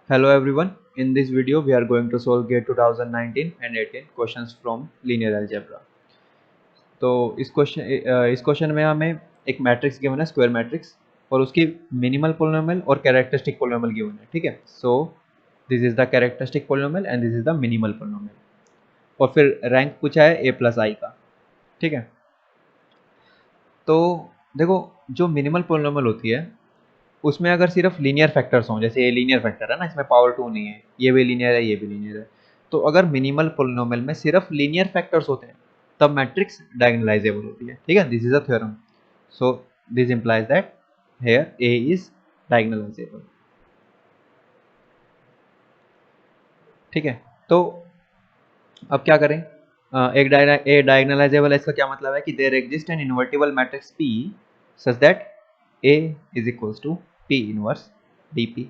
Hello everyone. In this video, we are going to solve GATE 2019 and 18 questions from linear algebra. तो इस question में हमें एक matrix given है, square matrix, और उसकी मिनिमल पोलिनोमियल और कैरेक्टरिस्टिक पोलिनोमियल गिवन है. ठीक है. सो this is the characteristic polynomial and this is the minimal polynomial. और फिर रैंक पूछा है a प्लस आई का. ठीक है. तो देखो, जो मिनिमल पोलिनोमियल होती है उसमें अगर सिर्फ लीनियर फैक्टर्स हों, जैसे ये लीनियर फैक्टर है ना, इसमें पावर 2 नहीं है, ये भी लीनियर है, ये भी लीनियर है. तो अगर मिनिमल पोलिनोमियल में सिर्फ लीनियर फैक्टर्स होते हैं तब मैट्रिक्स डायगोनलाइजेबल होती है. ठीक है. This is a theorem. So this implies that here A is diagonalisable. ठीक है. तो अब क्या करें. ए डायगोनलाइजेबल है, इसका क्या मतलब है कि there exist an invertible matrix P such that A is equals to P inverse D P.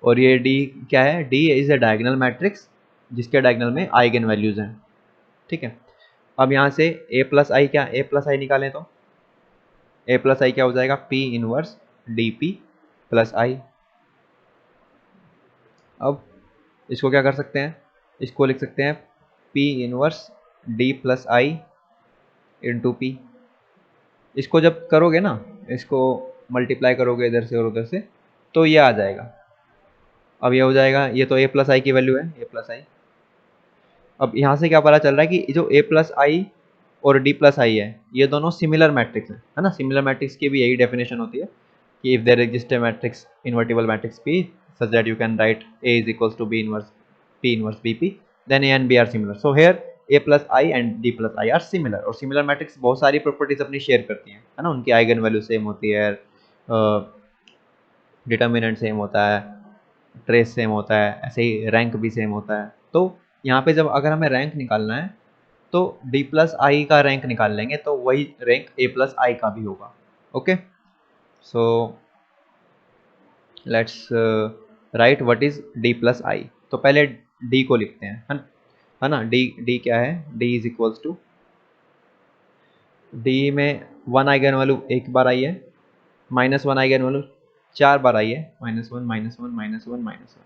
और ये डी क्या है? D is a diagonal matrix जिसके डायगोनल में आइगन वैल्यूज हैं. ठीक है. अब यहाँ से ए प्लस आई निकालें तो ए प्लस आई क्या हो जाएगा? P inverse D P plus I. अब इसको क्या कर सकते हैं? इसको लिख सकते हैं पी इनवर्स डी प्लस आई इंटू पी. इसको जब करोगे ना, इसको मल्टीप्लाई करोगे इधर से और उधर से, तो ये आ जाएगा. अब ये हो जाएगा, ये तो ए प्लस आई की वैल्यू है, ए प्लस आई. अब यहाँ से क्या पता चल रहा है कि जो ए प्लस आई और डी प्लस आई है, ये दोनों सिमिलर मैट्रिक्स है ना. सिमिलर मैट्रिक्स की भी यही डेफिनेशन होती है कि if there exist a matrix, invertible matrix P such that you can write A is equals to B inverse P inverse B P, then A and B are similar. So here A plus I and D plus I are similar. और similar matrix बहुत सारी properties अपनी share करती हैं, है ना. उनकी eigen value same होती है, डिटर्मिनेंट सेम होता है, ट्रेस सेम होता है, ऐसे ही रैंक भी सेम होता है. तो यहाँ पे जब अगर हमें रैंक निकालना है तो डी प्लस आई का रैंक निकाल लेंगे, तो वही रैंक ए प्लस आई का भी होगा. Okay. So let's write what is D plus I. तो पहले डी को लिखते हैं, है ना. डी डी क्या है? D is equals to, D में वन आइगन वैल्यू एक बार आई है, माइनस वन आइगन वैल्यू 4 बार आई है, minus one minus one minus one minus one,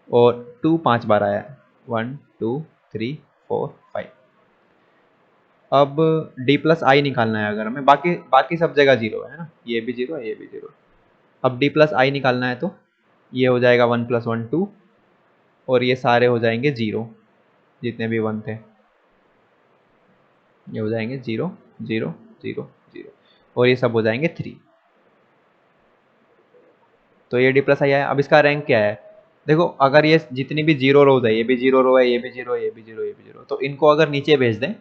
और 2 5 बार आया है, 1 2 3 4 5. अब डी प्लस आई निकालना है अगर हमें, बाकी बाकी सब जगह जीरो है ना, ये भी जीरो है, ये भी जीरो. अब डी प्लस आई निकालना है तो ये हो जाएगा 1 + 1 2, और ये सारे हो जाएंगे जीरो, जितने भी 1 थे ये हो जाएंगे 0 0 0 0, और ये सब हो जाएंगे 3. तो ये डी प्लस आई आया. अब इसका रैंक क्या है? देखो, अगर ये जितनी भी जीरो रोज है, ये भी जीरो रो है, ये भी जीरो, ये भी जीरो, ये भी जीरो, तो इनको अगर नीचे भेज दें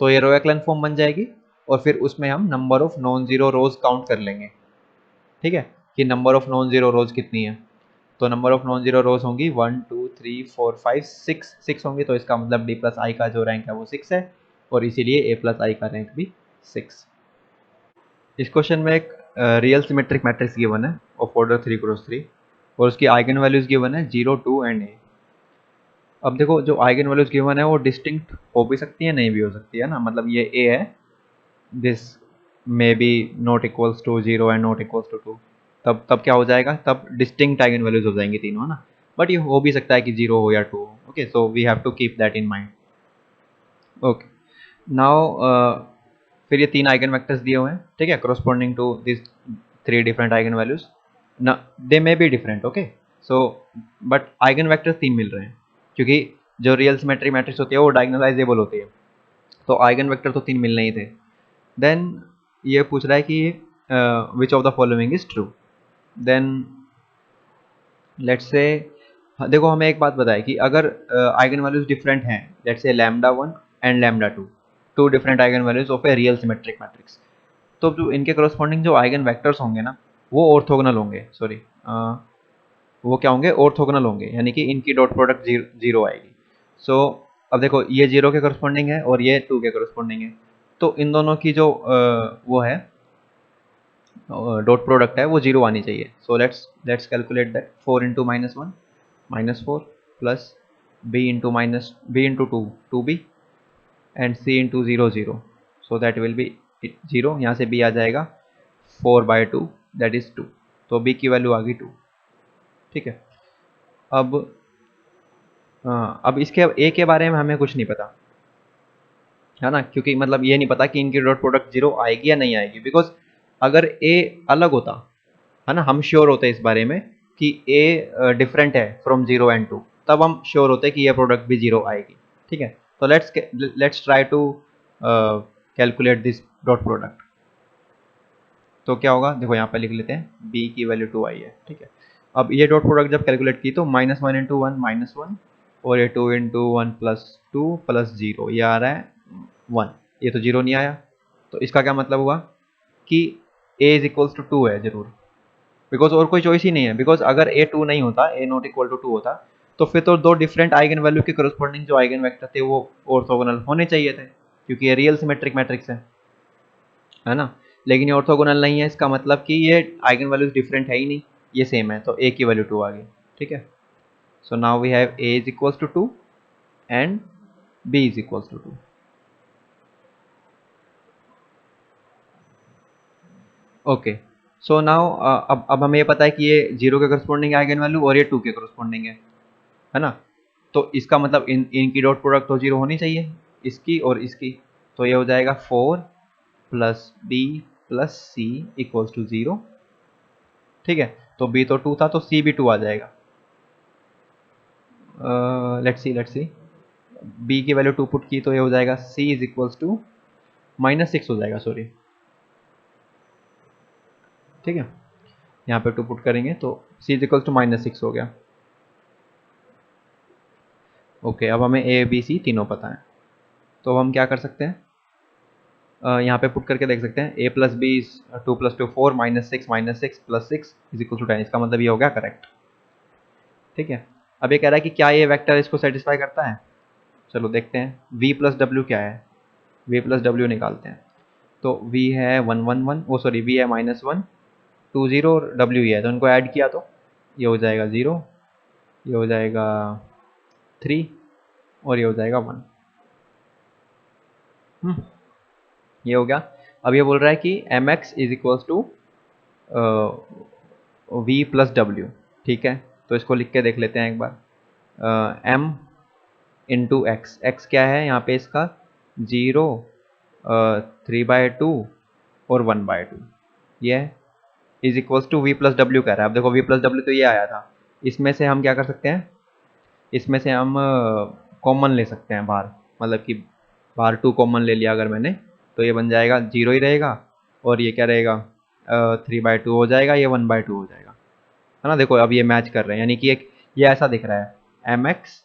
तो ये रो एक्लन फॉर्म बन जाएगी, और फिर उसमें हम number of non zero rose count कर लेंगे. ठीक है. कि नंबर ऑफ नॉन जीरो रोज कितनी है. तो नंबर ऑफ नॉन जीरो रोज होंगी 1 2 3 4 5 6 होंगी. तो इसका मतलब डी प्लस आई का जो रैंक है वो 6 है, और इसीलिए ए प्लस आई का रैंक भी 6. इस क्वेश्चन में एक रियल सिमेट्रिक मैट्रिक्स गिवन है ऑफ ऑर्डर 3x3, और उसकी आइगन वैल्यूज गिवन है 0 2 एंड ए. अब देखो, जो आइगन वैल्यूज गिवन है वो डिस्टिंक्ट हो भी सकती है, नहीं भी हो सकती है ना. मतलब ये ए है, this may be not equals to 0 and not equals to 2. तब क्या हो जाएगा? तब डिस्टिंक्ट आइगन वैल्यूज हो जाएंगी तीनों, है ना. बट ये हो भी सकता है कि 0 हो या 2 हो. Okay. So we have to keep that in mind. Okay. Now फिर ये 3 आइगन वेक्टर्स दिए हुए हैं. ठीक है. corresponding to this 3 different eigen values. ना they may be different. Okay. So but eigen vectors 3 मिल रहे हैं, क्योंकि जो रियल सिमेट्रिक मैट्रिक्स होती है वो डायगोनलाइजेबल होती है, तो आइगन वेक्टर तो 3 मिलने ही थे. देन ये पूछ रहा है कि which of the following is true. Then let's say, देखो हमें एक बात बताए कि अगर आइगन वैल्यूज डिफरेंट हैं, let's say λ1 and λ2, two different eigen values of a real symmetric matrix, तो जो इनके करस्पॉन्डिंग जो आइगन वेक्टर्स होंगे ना, वो ऑर्थोगोनल होंगे. सॉरी, वो क्या होंगे? ऑर्थोगोनल होंगे, यानी कि इनकी डॉट प्रोडक्ट जीरो आएगी. सो अब देखो, ये 0 के करस्पॉन्डिंग है और ये 2 के करस्पॉन्डिंग है, तो इन दोनों की जो वो है डॉट प्रोडक्ट है वो 0 आनी चाहिए. So let's calculate that. 4 × -1 -4, plus b into 2 2b, and c into 0 0. So that will B 0. यहाँ से b आ जाएगा 4/2, दैट इज 2. तो b की वैल्यू आ गई 2. ठीक है. अब अब इसके ए के बारे में हमें कुछ नहीं पता, है ना, क्योंकि मतलब ये नहीं पता कि इनकी डॉट प्रोडक्ट जीरो आएगी या नहीं आएगी, बिकॉज अगर ए अलग होता, है ना, हम श्योर होते इस बारे में कि ए डिफरेंट है फ्रॉम जीरो एंड टू, तब हम श्योर होते कि ये प्रोडक्ट भी जीरो आएगी। ठीक है, तो let's try to calculate this dot product. तो क्या होगा, देखो यहाँ पे लिख लेते हैं b की वैल्यू 2 आई है। ठीक है, अब ये डॉट प्रोडक्ट जब कैलकुलेट की तो -1 इंटू वन -1, और ये 2 into one plus two plus zero, ये आ रहा है 1, ये तो जीरो नहीं आया। तो इसका क्या मतलब हुआ कि a इज इक्वल्स टू 2 है जरूर, बिकॉज और कोई चॉइस ही नहीं है, बिकॉज अगर a 2 नहीं होता, a नॉट इक्वल टू 2 होता, तो फिर तो दो डिफरेंट आइगन वैल्यू के करस्पॉन्डिंग जो आइगन वेक्टर थे वो ऑर्थोगोनल होने चाहिए थे, क्योंकि ये रियल सिमेट्रिक मैट्रिक्स है ना। लेकिन ये ऑर्थोगोनल नहीं है, इसका मतलब कि ये आइगन वैल्यूज डिफरेंट है ही नहीं, ये सेम है, तो a की वैल्यू 2 आ गई। ठीक है, so now we have a is equals to 2 and b is equals to 2। Okay, so now अब हमें ये पता है कि ये जीरो के करस्पॉन्डिंग आइगन वैल्यू और ये 2 के करस्पॉन्डिंग है ना। तो इसका मतलब इनकी डॉट प्रोडक्ट तो जीरो होनी चाहिए, इसकी और इसकी। तो ये हो जाएगा 4 plus b plus c equals to 0। ठीक है, तो b तो 2 था, तो c भी 2 आ जाएगा। लेट्स सी b की वैल्यू 2 पुट की तो ये हो जाएगा c इज इक्वल्स टू -6 हो जाएगा, सॉरी। ठीक है, यहाँ पे 2 पुट करेंगे तो c इज इक्वल्स टू -6 हो गया। ओके, अब हमें a b c तीनों पता है, तो हम क्या कर सकते हैं, यहाँ पे पुट करके देख सकते हैं a plus b 2 plus 2 4 -6 plus 6 is equal to 10। इसका मतलब ये हो गया करेक्ट। ठीक है, अब ये कह रहा है कि क्या ये वेक्टर इसको सेटिस्फाई करता है। चलो देखते हैं v प्लस डब्ल्यू क्या है, v प्लस डब्ल्यू निकालते हैं। तो v है 111, ओ सॉरी v है -1 2 0 और w ही है, तो इनको ऐड किया तो ये हो जाएगा 0, ये हो जाएगा 3 और ये हो जाएगा 1। ये हो गया। अब ये बोल रहा है कि M x is equals to v plus डब्ल्यू। ठीक है, तो इसको लिख के देख लेते हैं एक बार। एम इंटू एक्स, एक्स क्या है यहाँ पे इसका 0 3/2 और 1/2, ये है is equals to v plus डब्ल्यू कह रहा है। अब देखो वी प्लस डब्ल्यू तो ये आया था, इसमें से हम क्या कर सकते हैं, इसमें से हम कॉमन ले सकते हैं बाहर, मतलब कि बाहर 2 कॉमन ले लिया अगर मैंने, तो ये बन जाएगा 0 ही रहेगा, और ये क्या रहेगा 3/2 हो जाएगा, ये 1/2 हो जाएगा, है ना। देखो अब ये मैच कर रहे हैं, यानी कि एक ये ऐसा दिख रहा है M x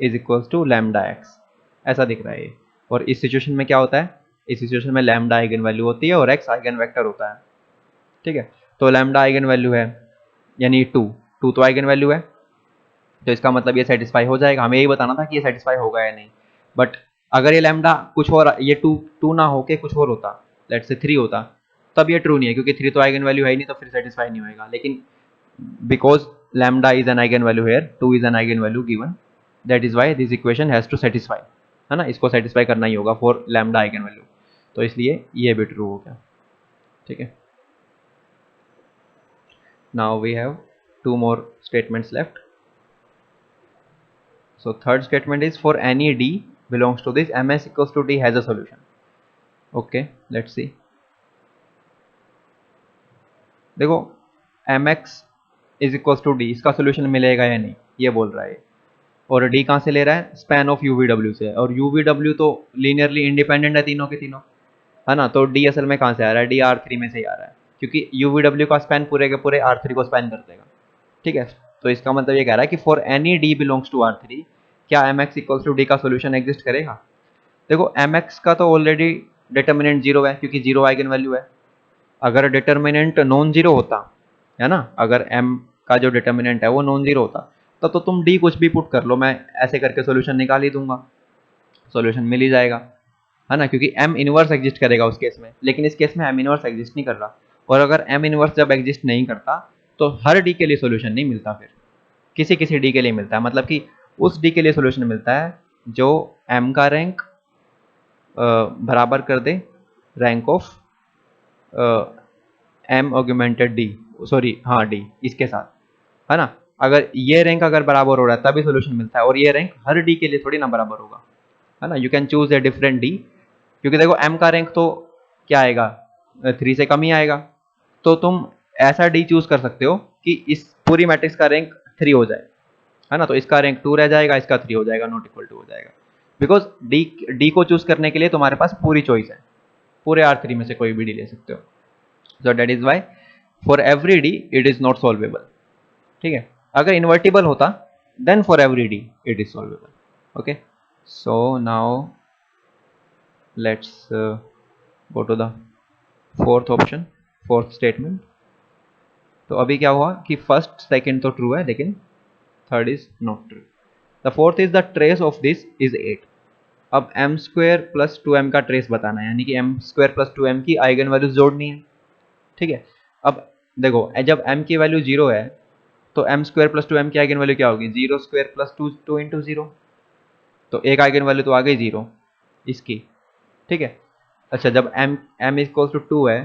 is equals to lambda x, ऐसा दिख रहा है ये। और इस सिचुएशन में क्या होता है, इस सिचुएशन में लैम्डा आइगन वैल्यू होती है और एक्स आइगन वेक्टर होता है। ठीक है, तो लैम्डा आइगन वैल्यू है यानी 2, 2 तो आइगन वैल्यू है, तो इसका मतलब ये सेटिस्फाई हो जाएगा। हमें यही बताना था कि ये सेटिस्फाई होगा या नहीं, बट अगर ये लैम्डा कुछ और, ये 2 ना होके कुछ और होता, लेट्स से 3 होता, तब ये ट्रू नहीं है, क्योंकि 3 तो आइगन वैल्यू है ही नहीं, तो फिर सेटिस्फाई नहीं होगा। लेकिन because lambda is an eigenvalue here, 2 is an eigenvalue given, that is why this equation has to satisfy, है ना, इसको सेटिस्फाई करना ही होगा फॉर लैम्डा आइगन वैल्यू, तो इसलिए ये भी ट्रू हो गया। ठीक है, now we have 2 more statements left. So third statement is for any d belongs to this ms equals to d has a solution. Okay, let's see. देखो mx is equals to d, इसका solution मिलेगा या नहीं ये बोल रहा है, और डी कहाँ से ले रहा है, स्पैन ऑफ यूवीडब्ल्यू से, और यूवीडब्ल्यू तो लीनियरली इंडिपेंडेंट है तीनों के तीनों, है ना। तो डी असल में कहाँ से आ रहा है, डी R3 में से ही आ रहा है, क्योंकि यूवीडब्ल्यू का स्पैन पूरे के पूरे R3 को स्पैन कर देगा। ठीक है, तो इसका मतलब ये कह रहा है कि for any d belongs to R3 क्या M x equals to d का सोल्यूशन एग्जिस्ट करेगा। देखो एम एक्स का तो ऑलरेडी डिटर्मिनेंट 0 है, क्योंकि 0 आइगन वैल्यू है। अगर डिटर्मिनेंट नॉन जीरो होता, है ना, अगर m का जो डिटर्मिनेंट है वो नॉन जीरो होता, तब तो तुम d कुछ भी पुट कर लो, मैं ऐसे करके सॉल्यूशन निकाल ही दूंगा, सॉल्यूशन मिल ही जाएगा, है ना, क्योंकि m इनवर्स एग्जिस्ट करेगा उस केस में। लेकिन इस केस में m इनवर्स एग्जिस्ट नहीं कर रहा, और अगर m इनवर्स जब एग्जिस्ट नहीं करता तो हर d के लिए सॉल्यूशन नहीं मिलता, फिर किसी किसी d के लिए मिलता है, मतलब कि उस d के लिए सॉल्यूशन मिलता है जो m का रैंक बराबर कर दे rank of m augmented d, sorry हाँ d इसके साथ, है ना। अगर ये रैंक अगर बराबर हो रहा है तभी सोल्यूशन मिलता है, और ये रैंक हर डी के लिए थोड़ी ना बराबर होगा, है ना। You can choose a different D, क्योंकि देखो m का रैंक तो क्या आएगा, 3 से कम ही आएगा। तो तुम ऐसा डी चूज कर सकते हो कि इस पूरी मैट्रिक्स का रैंक 3 हो जाए, है ना। तो इसका रैंक 2 रह जाएगा, इसका 3 हो जाएगा, नॉट इक्वल टू हो जाएगा। बिकॉज डी को चूज करने के लिए तुम्हारे पास पूरी चॉइस है, पूरे R3 में से कोई भी डी ले सकते हो। So that is why for every d it is not solvable, ठीक है। अगर इन्वर्टिबल होता then for every d it is solvable. Okay, so now let's go to the fourth option, fourth statement. तो अभी क्या हुआ कि फर्स्ट सेकंड तो ट्रू है लेकिन third is not true. The fourth is the trace of this is 8। अब m square plus 2m का ट्रेस बताना है, यानी कि m स्क्वायर प्लस 2m की आइगन वैल्यूज जोड़नी है, ठीक है। अब देखो जब m की वैल्यू 0 है तो m स्क्वायर प्लस 2m की आइगन वैल्यू क्या होगी, 0 स्क्वायर प्लस 2 इंटू 0। तो एक आइगन वैल्यू तो आ गई 0 इसकी, ठीक है। अच्छा, जब m इक्वल टू 2 है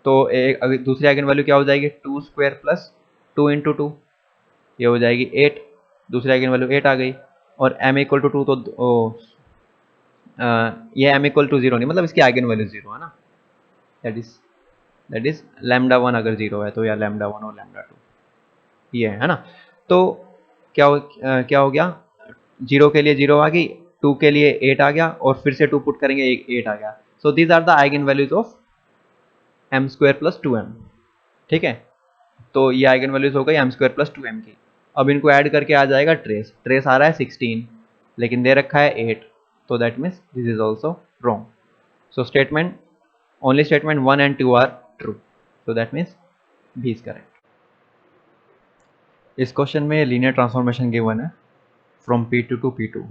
तो एक दूसरी आइगन वैल्यू क्या हो जाएगी, 2 स्क्वायर प्लस 2 इंटू 2, ये हो जाएगी 8, दूसरी आइगन वैल्यू 8 आ गई। और m इक्वल टू 2 तो ये m इक्वल टू 0 नहीं, मतलब इसकी आइगन वैल्यू 0 है ना, दैट इज लैम्डा 1 अगर 0 है तो, या लैम्डा 1 और लैम्डा 2 ये है ना। तो क्या हो गया, 0 के लिए 0 आ गई, 2 के लिए 8 आ गया, और फिर से 2 पुट करेंगे 8 आ गया। So these are the eigen values of m square plus 2m, ठीक है। तो ये आइगन वैल्यूज हो गई m स्क्वायर प्लस 2m की। अब इनको ऐड करके आ जाएगा ट्रेस, ट्रेस आ रहा है 16 लेकिन दे रखा है 8, तो that means this is also wrong. So statement only statement 1 and 2 are true, so that means B is correct. इस क्वेश्चन में लीनियर ट्रांसफॉर्मेशन गिवन है from P2 to P2,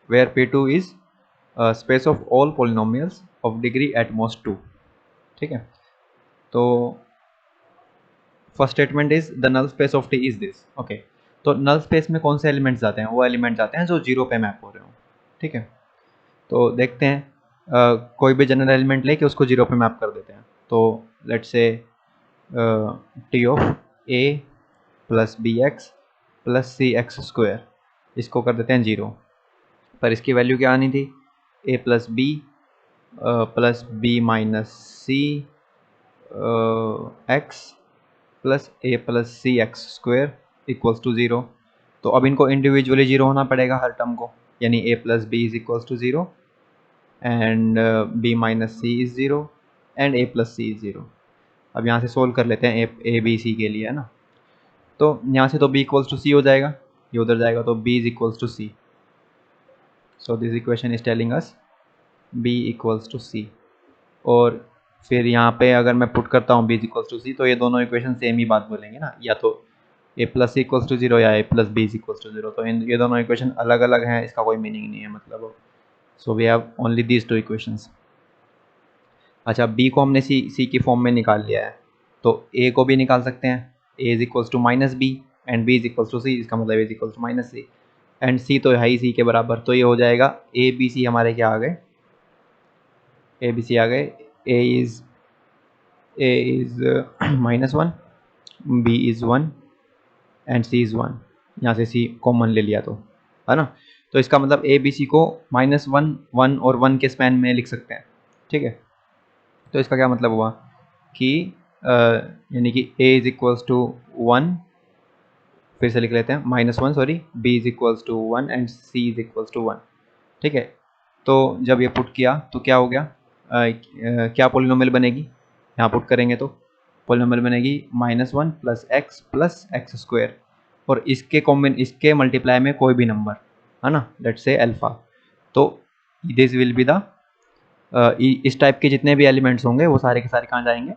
where P2 is space of all polynomials of degree at most 2, ठीक है। तो first statement is the null space of T is this, okay. तो null space में कौन से elements जाते हैं, वो एलिमेंट्स आते हैं जो 0 पे मैप हो रहे हो, ठीक है। तो देखते हैं, कोई भी जनरल एलिमेंट लेके उसको 0 पे मैप कर देते हैं। तो let's say T of a plus b x plus C x square, इसको कर देते हैं 0, पर इसकी वैल्यू क्या आनी थी, A plus B minus C X plus A plus C x square equals to 0। तो अब इनको इंडिविजुअली 0 होना पड़ेगा हर टर्म को, यानी A plus B is equals to 0 and B minus C is 0 and A plus C is 0। अब यहाँ से सोल्व कर लेते हैं ए बी सी के लिए, है ना। तो यहाँ से तो b इक्वल्स टू सी हो जाएगा, ये उधर जाएगा तो b is equals to C. So this equation is telling us b equals to C. और फिर यहाँ पे अगर मैं पुट करता हूँ b इज इक्वल्स टू सी, तो ये दोनों इक्वेशन सेम ही बात बोलेंगे ना, या तो a plus c equals to 0 या a plus B is equals to 0। तो ये दोनों इक्वेशन अलग अलग हैं, इसका कोई मीनिंग नहीं है मतलब। So we have only these 2 equations. अच्छा, b को हमने c की फॉर्म में निकाल लिया है, तो a को भी निकाल सकते हैं, a is equals to minus B and b is equals to C, इसका मतलब a is equals to minus C, and c तो है ही c के बराबर। तो ये हो जाएगा a b c हमारे क्या आ गए, a b c आ गए, a is -1, b is 1 and c is 1। यहाँ से c कॉमन ले लिया तो, है ना। तो इसका मतलब a b c को -1, 1 और 1 के स्पैन में लिख सकते हैं, ठीक है। तो इसका क्या मतलब हुआ कि यानी कि a इज इक्वल्स टू 1, फिर से लिख लेते हैं -1 sorry, b is equals to 1 and c is equals to 1, ठीक है। तो जब ये पुट किया तो क्या हो गया, क्या पॉलिनोमियल बनेगी, यहाँ पुट करेंगे तो पॉलिनोमियल बनेगी -1 प्लस एक्स स्क्वायर, और इसके मल्टीप्लाई में कोई भी नंबर, है ना, लेट्स से अल्फा। तो दिस विल बी द इस टाइप के जितने भी एलिमेंट्स होंगे वो सारे के सारे कहाँ जाएंगे,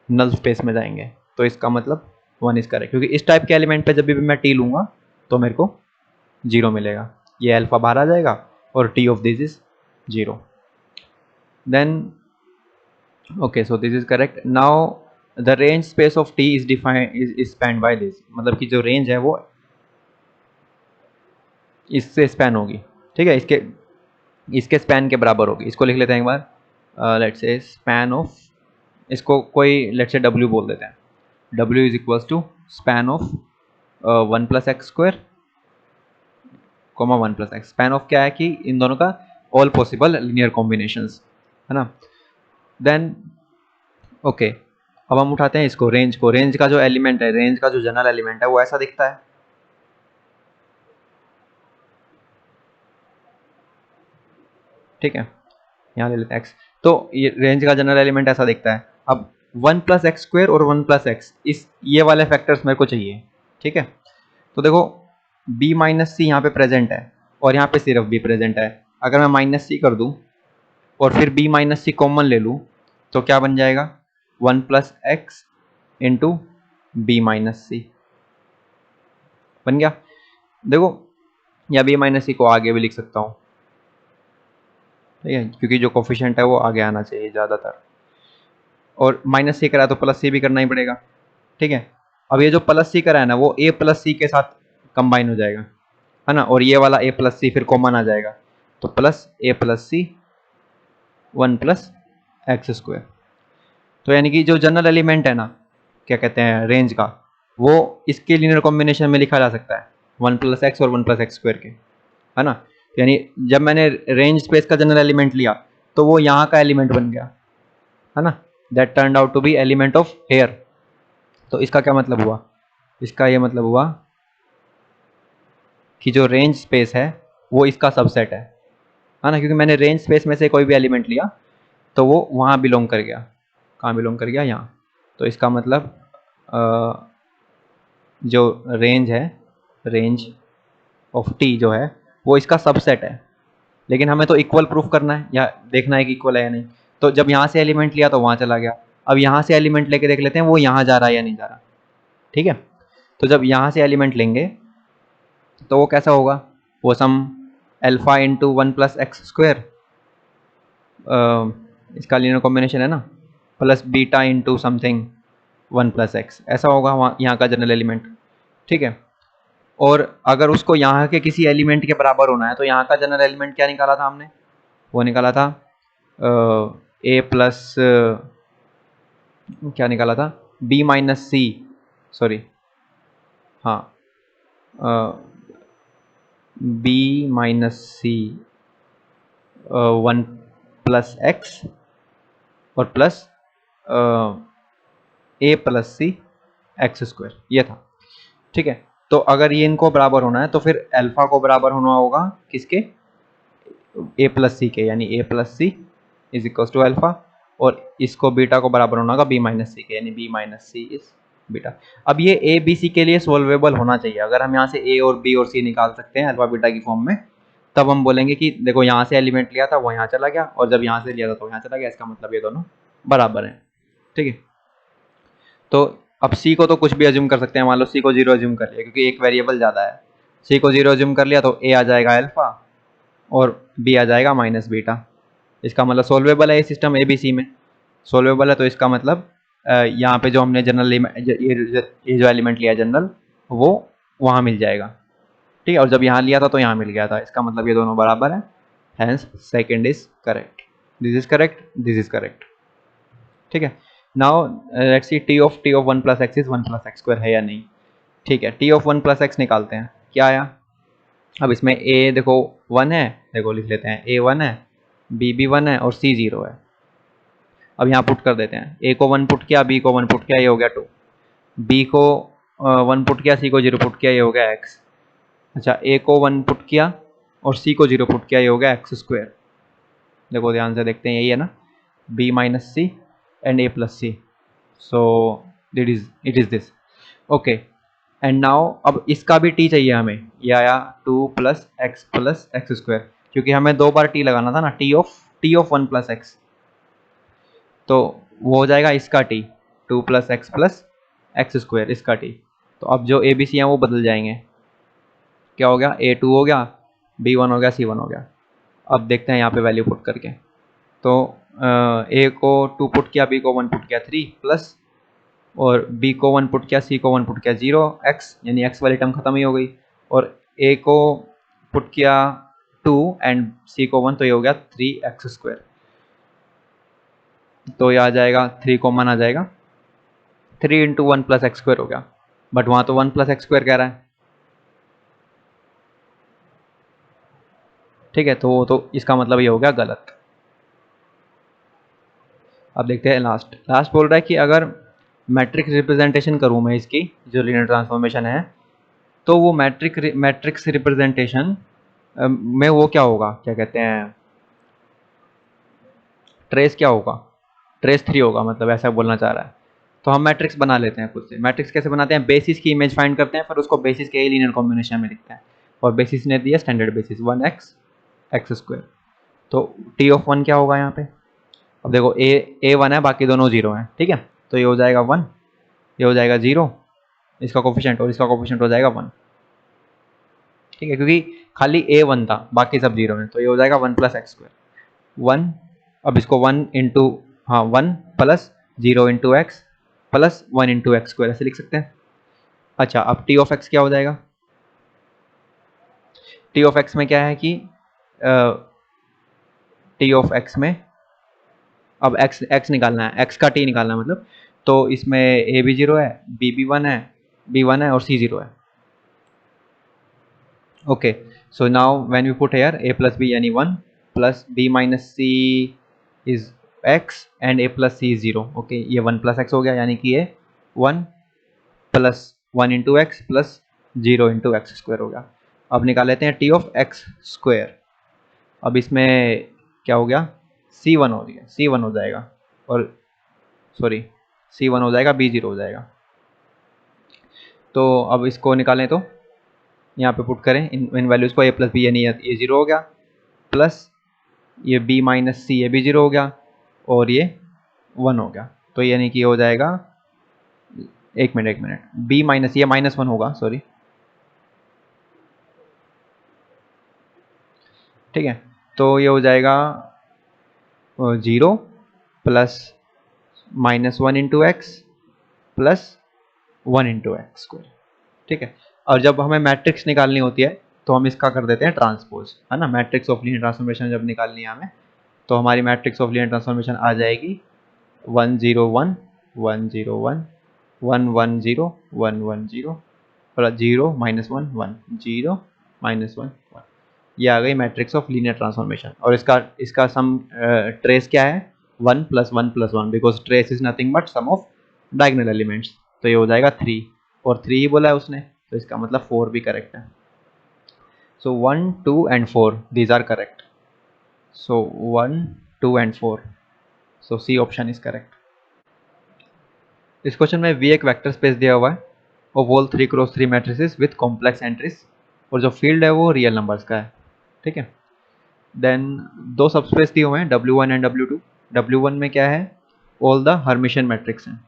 नल स्पेस में जाएंगे। तो इसका मतलब 1 इज करेक्ट, क्योंकि इस टाइप के एलिमेंट पे जब भी मैं टी लूँगा तो मेरे को 0 मिलेगा, ये अल्फा बाहर आ जाएगा और T of this is 0। Then okay, so this is correct. Now the range space of T is defined is span by this, मतलब कि जो रेंज है वो इससे स्पैन होगी, ठीक है, इसके स्पैन के बराबर होगी। इसको लिख लेते हैं एक बार, लेट्स से स्पैन ऑफ, इसको कोई लेट्स से W बोल देते हैं, W is equals to span of one plus x square comma one plus x. Span of क्या है कि इन दोनों का ऑल पॉसिबल लीनियर कॉम्बिनेशंस, है ना। देन ओके, अब हम उठाते हैं इसको, रेंज को। रेंज का जो एलिमेंट है, रेंज का जो जनरल एलिमेंट है वो ऐसा दिखता है, ठीक है। यहाँ ले लेते हैं एक्स, तो ये रेंज का जनरल एलिमेंट ऐसा दिखता है। अब वन प्लस एक्स स्क्वायर और वन प्लस एक्स, इस ये वाले फैक्टर्स मेरे को चाहिए, ठीक है। तो देखो b माइनस सी यहाँ पे प्रेजेंट है और यहाँ पे सिर्फ b प्रेजेंट है। अगर मैं माइनस सी कर दूँ और फिर b माइनस सी कॉमन ले लूँ तो क्या बन जाएगा, one plus X into B minus C बन गया। देखो या b माइनस सी को आगे भी लिख सकता हूँ, ठीक है, क्योंकि जो कोफिशिएंट है वो आगे आना चाहिए ज़्यादातर। और माइनस सी करा तो प्लस सी भी करना ही पड़ेगा, ठीक है। अब ये जो प्लस सी करा है ना वो a प्लस सी के साथ कंबाइन हो जाएगा, है ना, और ये वाला a प्लस सी फिर कॉमन आ जाएगा, तो plus a plus c one plus x square. तो यानी कि जो जनरल एलिमेंट है ना, क्या कहते हैं, रेंज का, वो इसके लीनियर कॉम्बिनेशन में लिखा जा सकता है, वन प्लस एक्स और वन प्लस एक्स स्क्वायर के, है ना। यानी जब मैंने रेंज स्पेस का जनरल एलिमेंट लिया तो वो यहाँ का एलिमेंट बन गया, है ना, that turned out to be element of here. तो इसका क्या मतलब हुआ, इसका ये मतलब हुआ कि जो रेंज स्पेस है वो इसका सबसेट है ना, क्योंकि मैंने रेंज स्पेस में से कोई भी एलिमेंट लिया तो वो वहाँ बिलोंग कर गया। कहाँ बिलोंग कर गया, यहाँ। तो इसका मतलब जो रेंज है, रेंज ऑफ टी जो है वो इसका सबसेट है। लेकिन हमें तो इक्वल प्रूफ करना है या देखना है कि इक्वल है या नहीं। तो जब यहाँ से एलिमेंट लिया तो वहाँ चला गया, अब यहाँ से एलिमेंट लेके देख लेते हैं वो यहाँ जा रहा है या नहीं जा रहा, ठीक है। तो जब यहाँ से एलिमेंट लेंगे तो वो कैसा होगा, वो sum alpha into one plus x square, इसका लीनियर कॉम्बिनेशन है ना, plus beta into something one plus X, ऐसा होगा वहाँ यहाँ का जनरल एलिमेंट, ठीक है। और अगर उसको यहाँ के किसी एलिमेंट के बराबर होना है तो यहाँ का जनरल एलिमेंट क्या निकाला था हमने, वो निकाला था ए प्लस क्या निकाला था, बी माइनस सी, सॉरी, हाँ, बी माइनस सी वन प्लस एक्स और plus A plus C x square, ये था, ठीक है। तो अगर ये इनको बराबर होना है तो फिर अल्फा को बराबर होना होगा किसके, ए प्लस सी के, यानी A plus C is equal to alpha, और इसको बीटा को बराबर होना होगा बी माइनस सी के, यानी b minus C is beta. अब ये ए बी सी के लिए सोल्वेबल होना चाहिए। अगर हम यहाँ से ए और बी और सी निकाल सकते हैं अल्फा बीटा की फॉर्म में, तब हम बोलेंगे कि देखो यहाँ से एलिमेंट लिया था वो यहाँ चला गया और जब यहाँ से लिया था तो यहाँ चला गया, इसका मतलब ये दोनों बराबर हैं, ठीक है। तो अब सी को तो कुछ भी अज्यूम कर सकते हैं, मान लो सी को जीरो अज्यूम कर लिया क्योंकि एक वेरिएबल ज़्यादा है, सी को जीरो अज्यूम कर लिया तो ए आ जाएगा अल्फा और बी आ जाएगा माइनस बीटा। इसका मतलब सोल्वेबल है ये सिस्टम ए बी सी में, सोल्वेबल है, तो इसका मतलब यहाँ पे जो हमने जनरल ये जो एलिमेंट लिया है जनरल, वो वहाँ मिल जाएगा, ठीक है। और जब यहाँ लिया था तो यहाँ मिल गया था, इसका मतलब ये दोनों बराबर है, hence second is correct, this is correct, this is correct, ठीक है। Now let's see T of one plus x is one plus x square है या नहीं, ठीक है। T of one plus x निकालते हैं, क्या आया। अब इसमें ए देखो वन है, देखो लिख लेते हैं ए वन है, बी भी वन है और सी जीरो है। अब यहाँ पुट कर देते हैं, ए को वन पुट किया, बी को वन पुट किया, ये हो गया टू, बी को वन पुट किया, सी को जीरो पुट किया, ये हो गया एक्स। अच्छा, ए को वन पुट किया और सी को जीरो पुट किया, ये हो गया एक्स स्क्वायर। देखो ध्यान से देखते हैं, यही है ना, b minus C and A plus c, so it is this, okay. And now अब इसका भी टी चाहिए हमें, ये आया टू प्लस एक्स स्क्वायर, क्योंकि हमें दो बार टी लगाना था ना, T of one plus x, तो वो हो जाएगा इसका T, two plus x square, इसका टी। तो अब जो ए बी सी हैं वो बदल जाएंगे, क्या हो गया, ए टू हो गया, बी वन हो गया, सी वन हो गया। अब देखते हैं यहाँ पे वैल्यू पुट करके, तो ए को टू पुट किया, बी को वन पुट किया, थ्री प्लस, और बी को वन पुट किया, सी को वन पुट किया, जीरो एक्स, यानी एक्स वाली टर्म खत्म ही हो गई। और ए को पुट किया टू एंड सी को वन, तो ये हो गया थ्री एक्स स्क्वायर, तो ये आ जाएगा थ्री कॉमन आ जाएगा, three into one plus x square हो गया, बट वहाँ तो 1 प्लस एक्स स्क्वायर कह रहा है, ठीक है। तो इसका मतलब ये हो गया गलत। अब देखते हैं लास्ट। लास्ट बोल रहा है कि अगर मैट्रिक्स रिप्रेजेंटेशन करूँ मैं इसकी, जो लीनियर ट्रांसफॉर्मेशन है, तो वो मैट्रिक्स रिप्रेजेंटेशन में वो क्या होगा, क्या कहते हैं, ट्रेस क्या होगा, ट्रेस 3 होगा, मतलब ऐसा बोलना चाह रहा है। तो हम मैट्रिक्स बना लेते हैं खुद से। मैट्रिक्स कैसे बनाते हैं, बेसिस की इमेज फाइंड करते हैं, फिर उसको बेसिस के लीनियर कॉम्बिनेशन में लिखते हैं, और बेसिस ने दिया standard basis 1x x square. तो टी ऑफ 1 क्या होगा यहाँ पे, अब देखो ए 1 है, बाकी दोनों 0 हैं, ठीक है। तो ये हो जाएगा 1, ये हो जाएगा 0 इसका कोफिशिएंट, और इसका कोफिशिएंट हो जाएगा 1, ठीक है, क्योंकि खाली ए 1 था, बाकी सब 0 हैं। तो ये हो जाएगा 1 प्लस एक्स स्क्वायर 1। अब इसको 1 इंटू, हाँ 1 plus 0 into x plus 1 into x square ऐसे लिख सकते हैं। अच्छा, अब टी ऑफ एक्स क्या हो जाएगा, टी ऑफ एक्स में क्या है कि टी ऑफ एक्स में अब एक्स निकालना है, एक्स का टी निकालना है मतलब। तो इसमें ए भी 0 है, बी भी 1 है, बी 1 है और सी 0 है। Okay, so now when we put here a plus b यानी 1 plus b minus C is x and a plus C is 0। Okay, ये 1 प्लस एक्स हो गया, यानी कि ये 1 plus 1 into x plus 0 into x square हो गया। अब निकाल लेते हैं टी ऑफ एक्स स्क्वायर। अब इसमें क्या हो गया, c1 हो गया, c1 हो जाएगा, और सॉरी c1 हो जाएगा, b0 हो जाएगा। तो अब इसको निकालें तो यहाँ पे पुट करें इन वैल्यूज़ को, a प्लस बी यानी ये 0 हो गया, प्लस ये b माइनस सी ये भी 0 हो गया, और ये 1 हो गया। तो यानी कि हो जाएगा, एक मिनट, b माइनस ये -1 होगा, सॉरी, ठीक है। तो ये हो जाएगा 0 plus -1 into x plus 1 into x square, ठीक है। और जब हमें मैट्रिक्स निकालनी होती है तो हम इसका कर देते हैं ट्रांसपोज, है ना। मैट्रिक्स ऑफ लीनियर ट्रांसफॉर्मेशन जब निकालनी है हमें, तो हमारी मैट्रिक्स ऑफ लीनियर ट्रांसफॉर्मेशन आ जाएगी 1 0 1 1 0 1 1 1 0 1 1 0 प्लस 0 -1 1 0 -1 1। ये आ गई मैट्रिक्स ऑफ लीनियर ट्रांसफॉर्मेशन। और इसका इसका सम ट्रेस क्या है, 1 plus 1 plus 1, because trace is nothing but sum of diagonal elements. तो ये हो जाएगा 3, और 3 ही बोला है उसने, तो इसका मतलब 4 भी करेक्ट है। So 1 2 and 4 these are correct. So 1 2 and 4, so c option is correct. इस क्वेश्चन में वी एक वेक्टर स्पेस दिया हुआ है of all 3x3 matrices with complex entries, और जो फील्ड है वो रियल नंबर्स का है, ठीक है। देन दो सबस्पेस दिए हुए हैं W1 एंड W2। W1 में क्या है, ऑल द हर्मिशियन मैट्रिक्स हैं,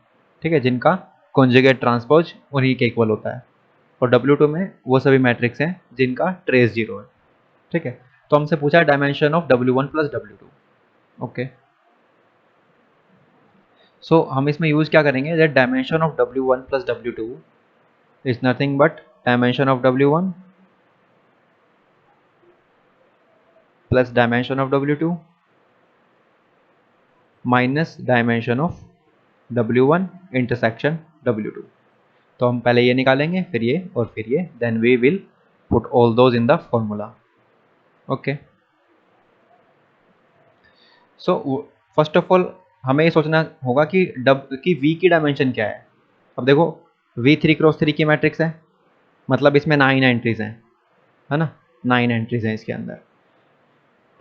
ठीक है, जिनका कॉन्जुगेट ट्रांसपोज उन्हीं के इक्वल होता है। और W2 में वो सभी मैट्रिक्स हैं जिनका ट्रेस 0 है, ठीक है। तो हमसे पूछा dimension of W1 plus W2। Okay, so हम इसमें यूज क्या करेंगे, that dimension of W1 plus W2 is nothing but dimension of W1 plus dimension of W2 minus dimension of W1 intersection W2। तो हम पहले ये निकालेंगे, फिर ये, और फिर ये, then we will put all those in the formula. Okay, so first of all हमें ये सोचना होगा कि V की डायमेंशन क्या है। अब देखो, V 3x3 की मैट्रिक्स है, मतलब इसमें 9 एंट्रीज हैं, है ना, 9 एंट्रीज हैं इसके अंदर।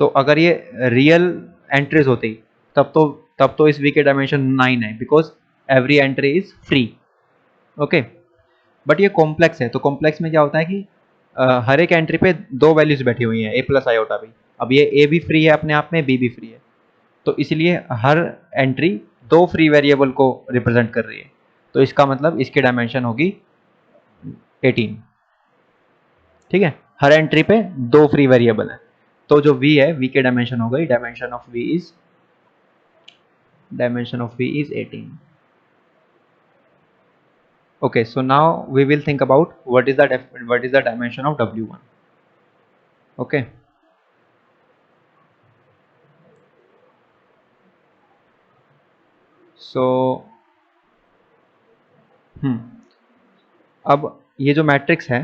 तो अगर ये रियल एंट्रीज होती तब तो इस V की डायमेंशन 9 है, because every entry is free. Okay, but ये कॉम्प्लेक्स है, तो कॉम्प्लेक्स में क्या होता है कि हर एक एंट्री पे दो वैल्यूज बैठी हुई हैं, a प्लस आयोटा भी। अब ये a भी फ्री है अपने आप में, b भी फ्री है, तो इसलिए हर एंट्री दो फ्री वेरिएबल को रिप्रेजेंट कर रही है। तो इसका मतलब इसकी डायमेंशन होगी 18, ठीक है। हर एंट्री पे दो फ्री वेरिएबल है, तो जो v है, v की डायमेंशन हो गई, dimension of v is 18। Okay, so now we will think about what is the dimension of W1. Okay, so अब ये जो मैट्रिक्स है,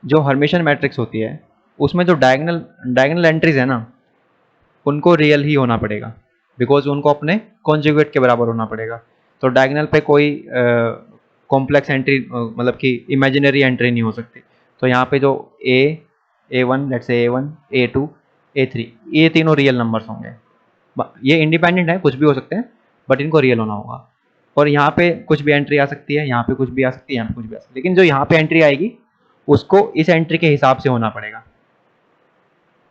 जो हर्मिशन मैट्रिक्स होती है, उसमें जो डायगनल एंट्रीज है ना, उनको रियल ही होना पड़ेगा, बिकॉज उनको अपने कॉन्जुगेट के बराबर होना पड़ेगा। तो डायगनल पे कोई कॉम्प्लेक्स एंट्री मतलब कि इमेजिनरी एंट्री नहीं हो सकती। तो यहाँ पे जो A1, let's say A1, A2, A3, ये तीनों रियल नंबर्स होंगे। ये इंडिपेंडेंट है, कुछ भी हो सकते हैं, बट इनको रियल होना होगा। और यहाँ पे कुछ भी एंट्री आ सकती है, यहाँ पे कुछ भी आ सकती है, यहाँ पे कुछ भी आ सकती है, लेकिन जो यहाँ पे एंट्री आएगी उसको इस एंट्री के हिसाब से होना पड़ेगा,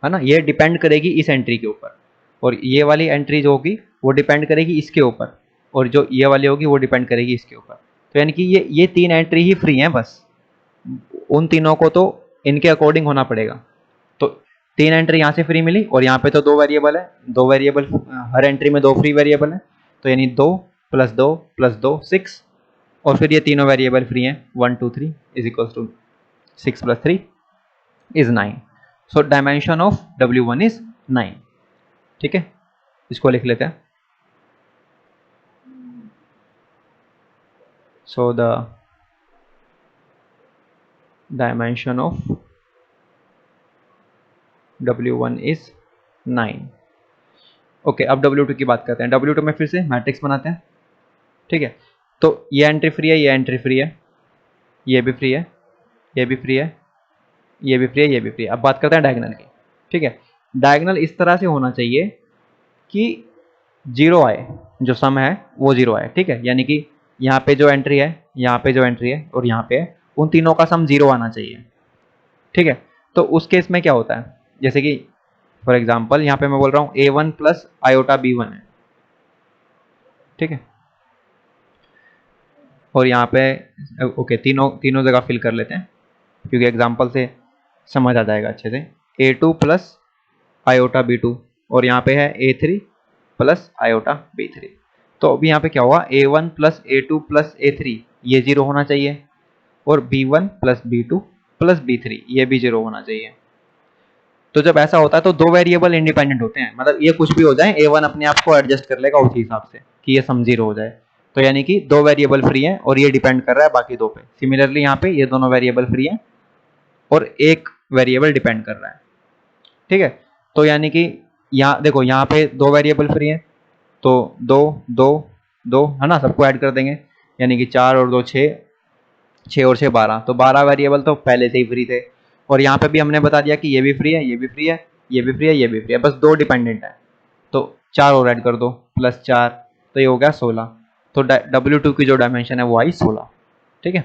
है ना। ये डिपेंड करेगी इस एंट्री के ऊपर, और ये वाली एंट्री जो होगी वो डिपेंड करेगी इसके ऊपर, और जो ये वाली होगी वो डिपेंड करेगी इसके ऊपर। तो यानी कि ये तीन एंट्री ही फ्री हैं बस, उन तीनों को तो इनके अकॉर्डिंग होना पड़ेगा। तो तीन एंट्री यहाँ से फ्री मिली, और यहाँ पे तो दो वेरिएबल है, दो वेरिएबल, हर एंट्री में दो फ्री वेरिएबल है, तो यानी 2 + 2 + 2 6, और फिर ये तीनों वेरिएबल फ्री हैं, 1 2 3 is equal to 6 + 3 is 9। So dimension of W1 is 9। ठीक है, इसको लिख लेते हैं। So the dimension of W1 is 9। Okay, अब W2 की बात करते हैं। W2 में फिर से मैट्रिक्स बनाते हैं। ठीक है, तो ये एंट्री फ्री है, ये एंट्री फ्री है, ये भी फ्री है, ये भी फ्री है, ये भी फ्री है, ये भी फ्री है। अब बात करते हैं डायगोनल की। ठीक है, डायगोनल इस तरह से होना चाहिए कि 0 आए, जो सम है वो 0 आए। ठीक है, यानी कि यहाँ पे जो एंट्री है, यहाँ पे जो एंट्री है, और यहाँ पे है, उन तीनों का सम 0 आना चाहिए। ठीक है, तो उस केस में क्या होता है, जैसे कि फॉर एग्जाम्पल यहाँ पे मैं बोल रहा हूँ A1 + iota B1 है। ठीक है, और यहाँ पे ओके, तीनों जगह फिल कर लेते हैं, क्योंकि एग्जाम्पल से समझ आ जाएगा अच्छे से। A2 + iota B2, और यहाँ पे है A3 + iota B3। तो अभी यहाँ पे क्या हुआ, A1 + A2 + A3 ये 0 होना चाहिए, और B1 + B2 + B3 ये भी 0 होना चाहिए। तो जब ऐसा होता है तो दो वेरिएबल इंडिपेंडेंट होते हैं, मतलब ये कुछ भी हो जाए, A1 अपने आप को एडजस्ट कर लेगा उसी हिसाब से कि ये सम 0 हो जाए। तो यानी कि दो वेरिएबल फ्री हैं, और ये डिपेंड कर रहा है बाकी दो पे। सिमिलरली यहाँ पे ये दोनों वेरिएबल फ्री हैं, और एक वेरिएबल डिपेंड कर रहा है। ठीक है, तो यानी कि यहाँ देखो, यहाँ पे दो वेरिएबल फ्री हैं, तो 2 2 2 है ना, सबको ऐड कर देंगे, यानी कि 4 और 2 6, 6 और 6 12, तो 12 वेरिएबल तो पहले से ही फ्री थे। और यहाँ पे भी हमने बता दिया कि ये भी फ्री है, ये भी फ्री है, ये भी फ्री है, ये भी फ्री है, बस दो डिपेंडेंट है, तो 4 और ऐड कर दो, +4, तो ये हो गया 16। तो W2 की जो डायमेंशन है वो आई 16। ठीक है,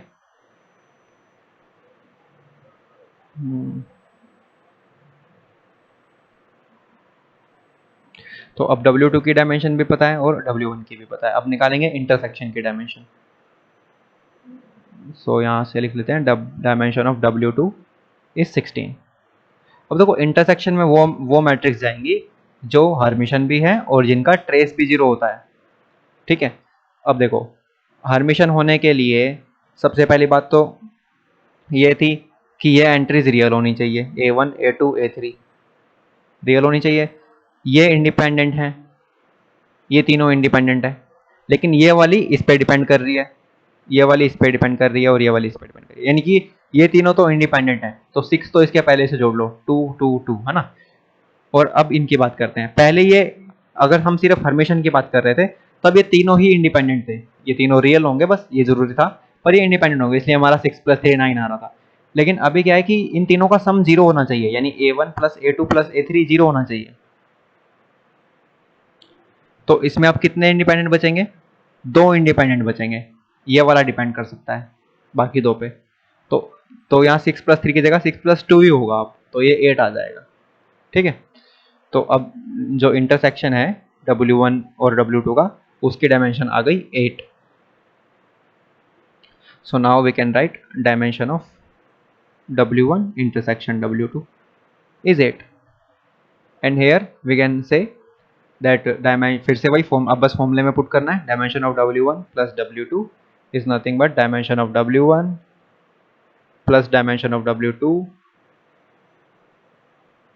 तो अब W2 की डायमेंशन भी पता है और W1 की भी पता है। अब निकालेंगे इंटरसेक्शन की डायमेंशन। सो यहाँ से लिख लेते हैं डायमेंशन ऑफ W2 इज 16। अब देखो, इंटरसेक्शन में वो मैट्रिक्स जाएंगी जो हर्मिशन भी है और जिनका ट्रेस भी 0 होता है। ठीक है, अब देखो, हर्मिशन होने के लिए सबसे पहली बात तो ये थी कि ये एंट्रीज रियल होनी चाहिए, A1 A2 A3 रियल होनी चाहिए। ये इंडिपेंडेंट हैं, ये तीनों इंडिपेंडेंट है, लेकिन ये वाली इस पे डिपेंड कर रही है, ये वाली इस पे डिपेंड कर रही है, और ये वाली इस पे डिपेंड कर रही है, यानी कि ये तीनों तो इंडिपेंडेंट है। तो 6 तो इसके पहले से जोड़ लो, 2 2 2, है ना। और अब इनकी बात करते हैं। पहले ये, अगर हम सिर्फ हर्मिशन की बात कर रहे थे, तब ये तीनों ही इंडिपेंडेंट थे, ये तीनों रियल होंगे, बस ये जरूरी था, पर ये इंडिपेंडेंट होंगे, इसलिए हमारा 6 + 3 9 आ रहा था। लेकिन अभी क्या है कि इन तीनों का सम 0 होना चाहिए, यानी A1 + A2 + A3 0 होना चाहिए। तो इसमें अब कितने इंडिपेंडेंट बचेंगे, दो इंडिपेंडेंट बचेंगे, ये वाला डिपेंड कर सकता है बाकी दो पे। तो तो यहाँ 6 + 3 की जगह 6 + 2 ही होगा, अब तो ये 8 आ जाएगा। ठीक है, तो अब जो इंटरसेक्शन है W1 और W2 का, उसकी डायमेंशन आ गई 8। So now we can write dimension of W1 intersection W2 is 8, and here we can say that dimension, फिर से वही फॉर्म, अब बस फॉर्मूले में पुट करना है। Dimension of W1 + W2 is nothing but dimension of W1 + dimension of W2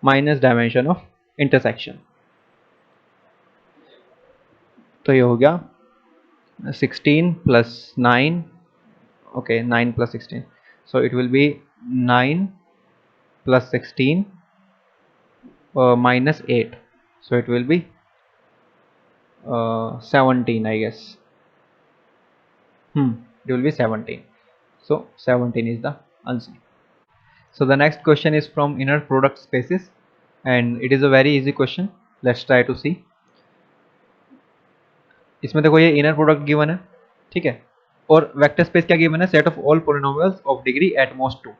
minus dimension of intersection. तो ये हो गया 16 plus 9. Okay, 9 plus 16. So it will be 9 plus 16 minus 8. So it will be 17, I guess. It will be 17. So 17 is the answer. So the next question is from inner product spaces, and it is a very easy question. Let's try to see. इसमें देखो ये inner product given है, ठीक है, और vector space क्या given है, set of all polynomials of degree at most 2,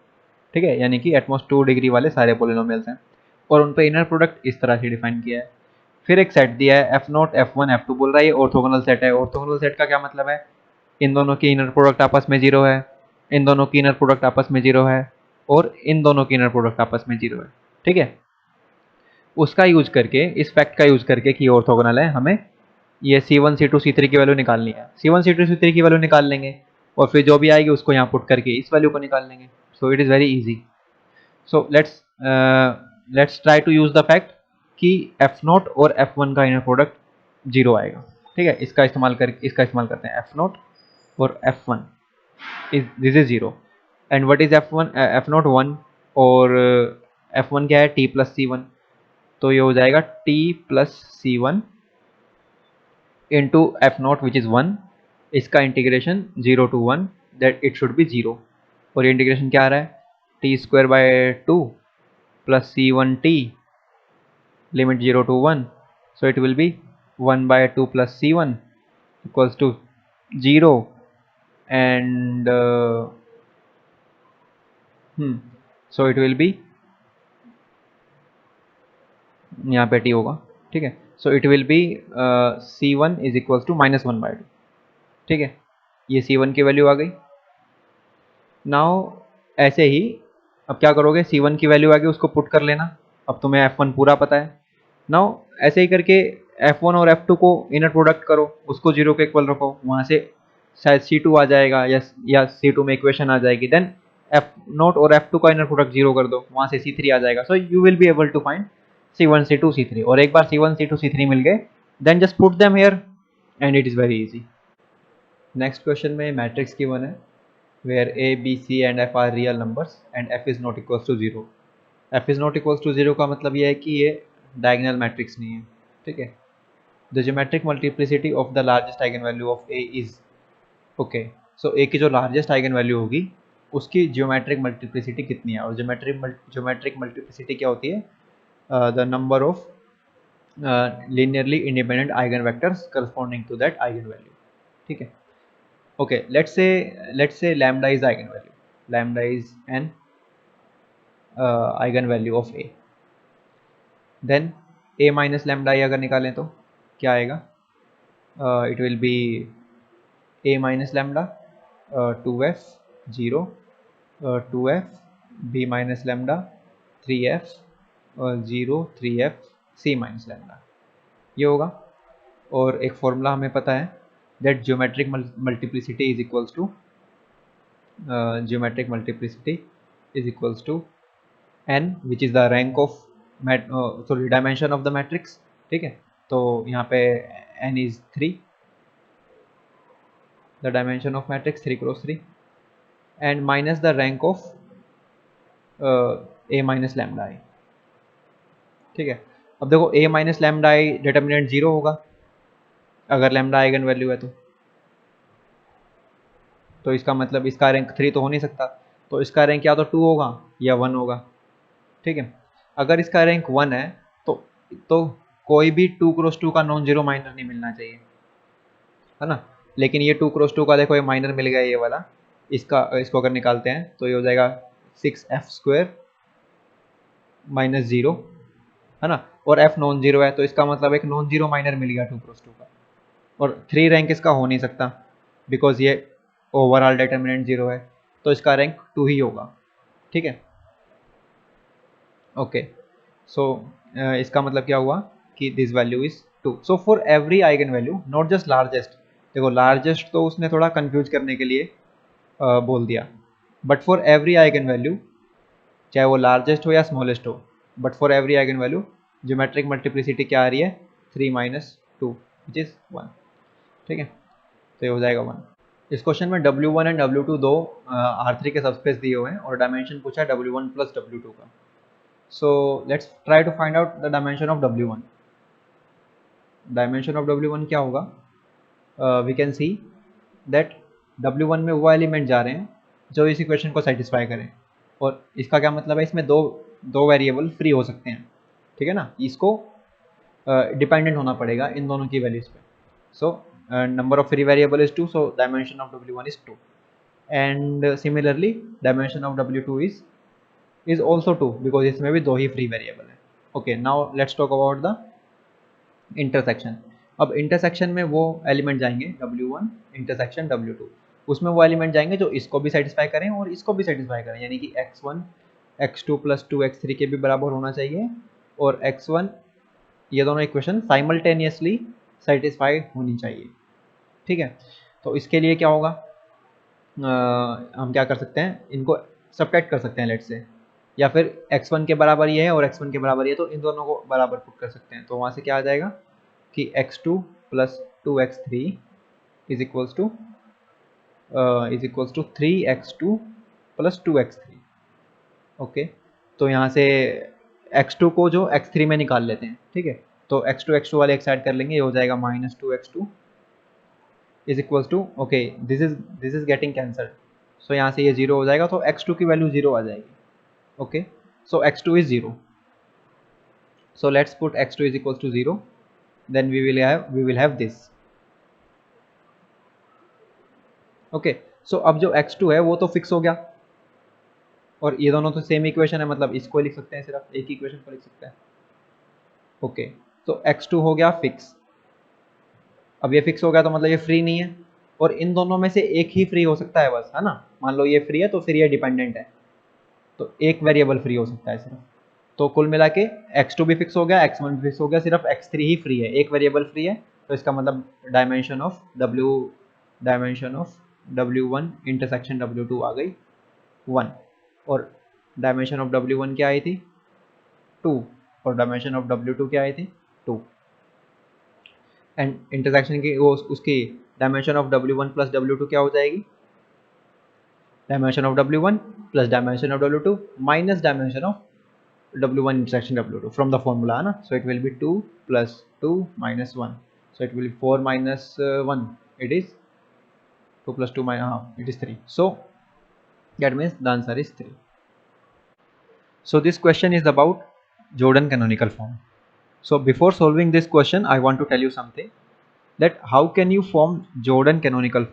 ठीक है, यानी कि एटमोस्ट 2 डिग्री वाले सारे पोलिनोमियल्स हैं और उन पे इनर प्रोडक्ट इस तरह से डिफाइन किया है। फिर एक सेट दिया है F not F one F two, बोल रहा है ये ऑर्थोगोनल सेट है। ऑर्थोगोनल सेट का क्या मतलब है, इन दोनों की इनर प्रोडक्ट आपस में जीरो है, इन दोनों की इनर प्रोडक्ट आपस में जीरो है और इन दोनों की इनर प्रोडक्ट आपस में जीरो है, ठीक है। उसका यूज करके, इस फैक्ट का यूज करके कि ऑर्थोगोनल है, हमें ये C1 C2 C3 की वैल्यू निकालनी है। C1 C2 C3 की वैल्यू निकाल लेंगे और फिर जो भी आएगी उसको यहाँ पुट करके इस वैल्यू को निकाल लेंगे। So it is very easy. So let's try to use the fact कि F0 और F1 का इनर प्रोडक्ट जीरो आएगा, ठीक है। इसका इस्तेमाल करते हैं F0 और F1 this is zero and what is F1 F0 1 और F1 क्या है T प्लस C1, तो ये हो जाएगा T plus C1 into F0 which is 1, इसका integration 0 to 1 that it should be 0, और ये इंटीग्रेशन क्या आ रहा है T square by 2 plus C1t limit 0 to 1, so it will be 1 by 2 plus C1 equals to 0 and so it will be, यहाँ पे t होगा, ठीक है, so it will be C1 is equals to minus 1 by 2, ठीक है, ये C1 की value आ गई। नाउ ऐसे ही अब क्या करोगे, C1 की वैल्यू आ गई उसको पुट कर लेना, अब तुम्हें F1 पूरा पता है। नाउ ऐसे ही करके F1 और F2 को इनर प्रोडक्ट करो, उसको जीरो के इक्वल रखो, वहाँ से शायद C2 आ जाएगा या C2 में इक्वेशन आ जाएगी, देन F0 और F2 का इनर प्रोडक्ट जीरो कर दो, वहाँ से C3 आ जाएगा। So you will be able to find C1 C2 C3, और एक बार C1 C2 C3 मिल गए then just put them here and it is very easy. Next question में मैट्रिक्स गिवन है where a, b, c and f are real numbers and f is not equals to 0. f is not equals to 0 का मतलब ये है कि ये diagonal matrix नहीं है, ठीक है। The geometric multiplicity of the largest eigen value of a is, okay, so a की जो लार्जेस्ट आइगन वैल्यू होगी उसकी ज्योमेट्रिक मल्टीप्लिसिटी कितनी है, और ज्योमेट्रिक मल्टीप्लिसिटी क्या होती है, the number of linearly independent eigenvectors corresponding to that eigenvalue, ठीक है। Okay, let's say lambda is eigenvalue. Lambda is an eigenvalue of a. Then a minus lambda अगर निकालें तो क्या आएगा, it will be a minus lambda 2f 0 2f b minus lambda 3f 0 3f c minus lambda, ये होगा। और एक formula हमें पता है that geometric multiplicity is equals to geometric multiplicity is equals to n which is the rank of sorry dimension of the matrix, ठीक है। तो यहाँ पे n is 3, the dimension of matrix 3 cross 3 and minus the rank of a minus lambda i, ठीक है। अब देखो a minus lambda i determinant 0 होगा अगर लैम्डा आइगन वैल्यू है तो इसका मतलब इसका रैंक 3 तो हो नहीं सकता, तो इसका रैंक या तो 2 होगा या 1 होगा, ठीक है। अगर इसका रैंक 1 है तो कोई भी 2 क्रॉस 2 का नॉन जीरो माइनर नहीं मिलना चाहिए, है ना। लेकिन ये 2 क्रॉस 2 का देखो ये माइनर मिल गया, ये वाला, इसको अगर निकालते हैं तो ये हो जाएगा 6f स्क्वायर माइनस 0, है ना, और f नॉन जीरो है तो इसका मतलब एक नॉन जीरो माइनर मिल गया 2 क्रॉस 2 का, और 3 रैंक इसका हो नहीं सकता बिकॉज ये ओवरऑल डिटर्मिनेंट 0 है, तो इसका रैंक 2 ही होगा, ठीक है। ओके, सो इसका मतलब क्या हुआ कि this value is 2। So for every eigen value not just largest, देखो लार्जेस्ट तो उसने थोड़ा कंफ्यूज करने के लिए बोल दिया, but for every eigen value चाहे वो लार्जेस्ट हो या स्मॉलेस्ट हो, but for every eigen value geometric multiplicity क्या आ रही है 3 माइनस 2 विच इज 1, ठीक है। तो ये हो जाएगा 1। इस क्वेश्चन में W1 एंड W2 दो R3 के सबस्पेस दिए हुए हैं और डायमेंशन पूछा है W1 प्लस W2 का। So let's try to find out the dimension of W1। Dimension of W1 क्या होगा? We can see that W1 में वो एलिमेंट जा रहे हैं जो इस इक्वेशन को सेटिस्फाई करें, और इसका क्या मतलब है, इसमें दो वेरिएबल फ्री हो सकते हैं, ठीक है ना। इसको डिपेंडेंट होना पड़ेगा इन दोनों की वैल्यूज पे। सो number of free variable is 2, so dimension of W1 is 2, and similarly dimension of W2 is also 2 because इसमें भी दो ही free variable है। Okay, now let's talk about the intersection। अब intersection में वो एलिमेंट जाएंगे W1 intersection W2, उसमें वो एलिमेंट जाएंगे जो इसको भी सेटिस्फाई करें और इसको भी सेटिस्फाई करें, यानी कि x1 x2 प्लस 2 x3 के भी बराबर होना चाहिए, और x1 ये दोनों इक्वेशन साइमल्टेनियसली सेटिस्फाई होनी चाहिए, ठीक है। तो इसके लिए क्या होगा, हम क्या कर सकते हैं, इनको सब्ट्रैक्ट कर सकते हैं लेट से, या फिर x1 के बराबर ये है और x1 के बराबर ये, तो इन दोनों को बराबर पुट कर सकते हैं। तो वहाँ से क्या आ जाएगा कि x2 plus 2x3 is equals to 3x2 plus 2x3। Okay, तो यहाँ से x2 को जो x3 में निकाल लेते हैं, ठीक है। तो x2 वाले एक साइड कर लेंगे, ये हो जाएगा -2x2 is equals to, okay this is getting cancelled, so यहाँ से ये 0 हो जाएगा, तो x2 की वैल्यू 0 आ जाएगी। Okay, so x2 is 0, so let's put x2 is equals to 0, then we will have this। Okay, so अब जो x2 है वो तो फिक्स हो गया, और ये दोनों तो सेम इक्वेशन है, मतलब इसको लिख सकते हैं, सिर्फ एक इक्वेशन को लिख सकते हैं। ओके, तो x2 हो गया फिक्स। अब ये फिक्स हो गया तो मतलब ये फ्री नहीं है, और इन दोनों में से एक ही फ्री हो सकता है बस, है ना। मान लो ये फ्री है तो फिर ये डिपेंडेंट है, तो एक वेरिएबल फ्री हो सकता है सिर्फ। तो कुल मिला के x2 भी फिक्स हो गया, x1 भी फिक्स हो गया, सिर्फ x3 ही फ्री है, एक वेरिएबल फ्री है। तो इसका मतलब dimension of W1 intersection W2 आ गई 1, और डायमेंशन ऑफ W1 क्या आई थी 2, और डायमेंशन ऑफ W2 क्या आई थी 2, एंड इंटरसेक्शन की वो उसकी dimension of W1 plus W2 क्या हो जाएगी, dimension of W1 plus dimension of W2 minus dimension of W1 intersection W2 from the formula, है ना। So it will be 2 plus 2 minus 1, so it will be 4 minus 1, it is 2 plus 2 minus it is 3, so that means the answer is 3। So this question is about Jordan canonical form। So before solving this question I want to tell you something, that how can you form Jordan canonical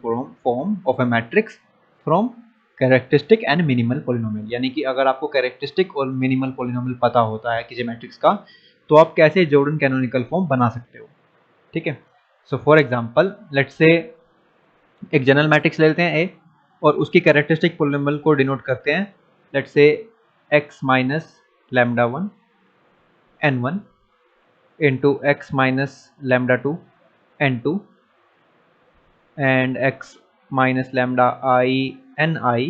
form of a matrix from characteristic and minimal polynomial. यानी कि अगर आपको characteristic और minimal polynomial पता होता है किसी matrix का, तो आप कैसे जॉर्डन कैनोनिकल फॉर्म बना सकते हो, ठीक है। So for example let's say एक जनरल मैट्रिक्स ले लेते हैं ए, और उसकी कैरेक्टरिस्टिक पोलिनोमियल को डिनोट करते हैं लेट्स से x minus lambda 1 n1 into x minus lambda 2 n2 and x minus lambda I ni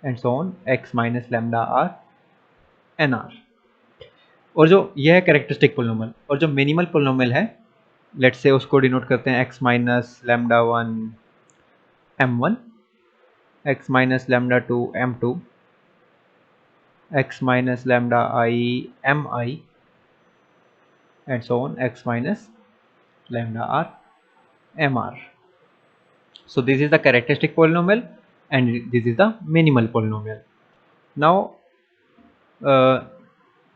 and so on x minus lambda r nr। और जो यह है कैरेक्टरिस्टिक पोलिनोमियल, और जो मिनिमल पोलिनोमियल है लेट्स से उसको डिनोट करते हैं x minus lambda 1 m1, x minus lambda 2 m2, x minus lambda I mi and so on x minus lambda r mr। So this is the characteristic polynomial and this is the minimal polynomial। Now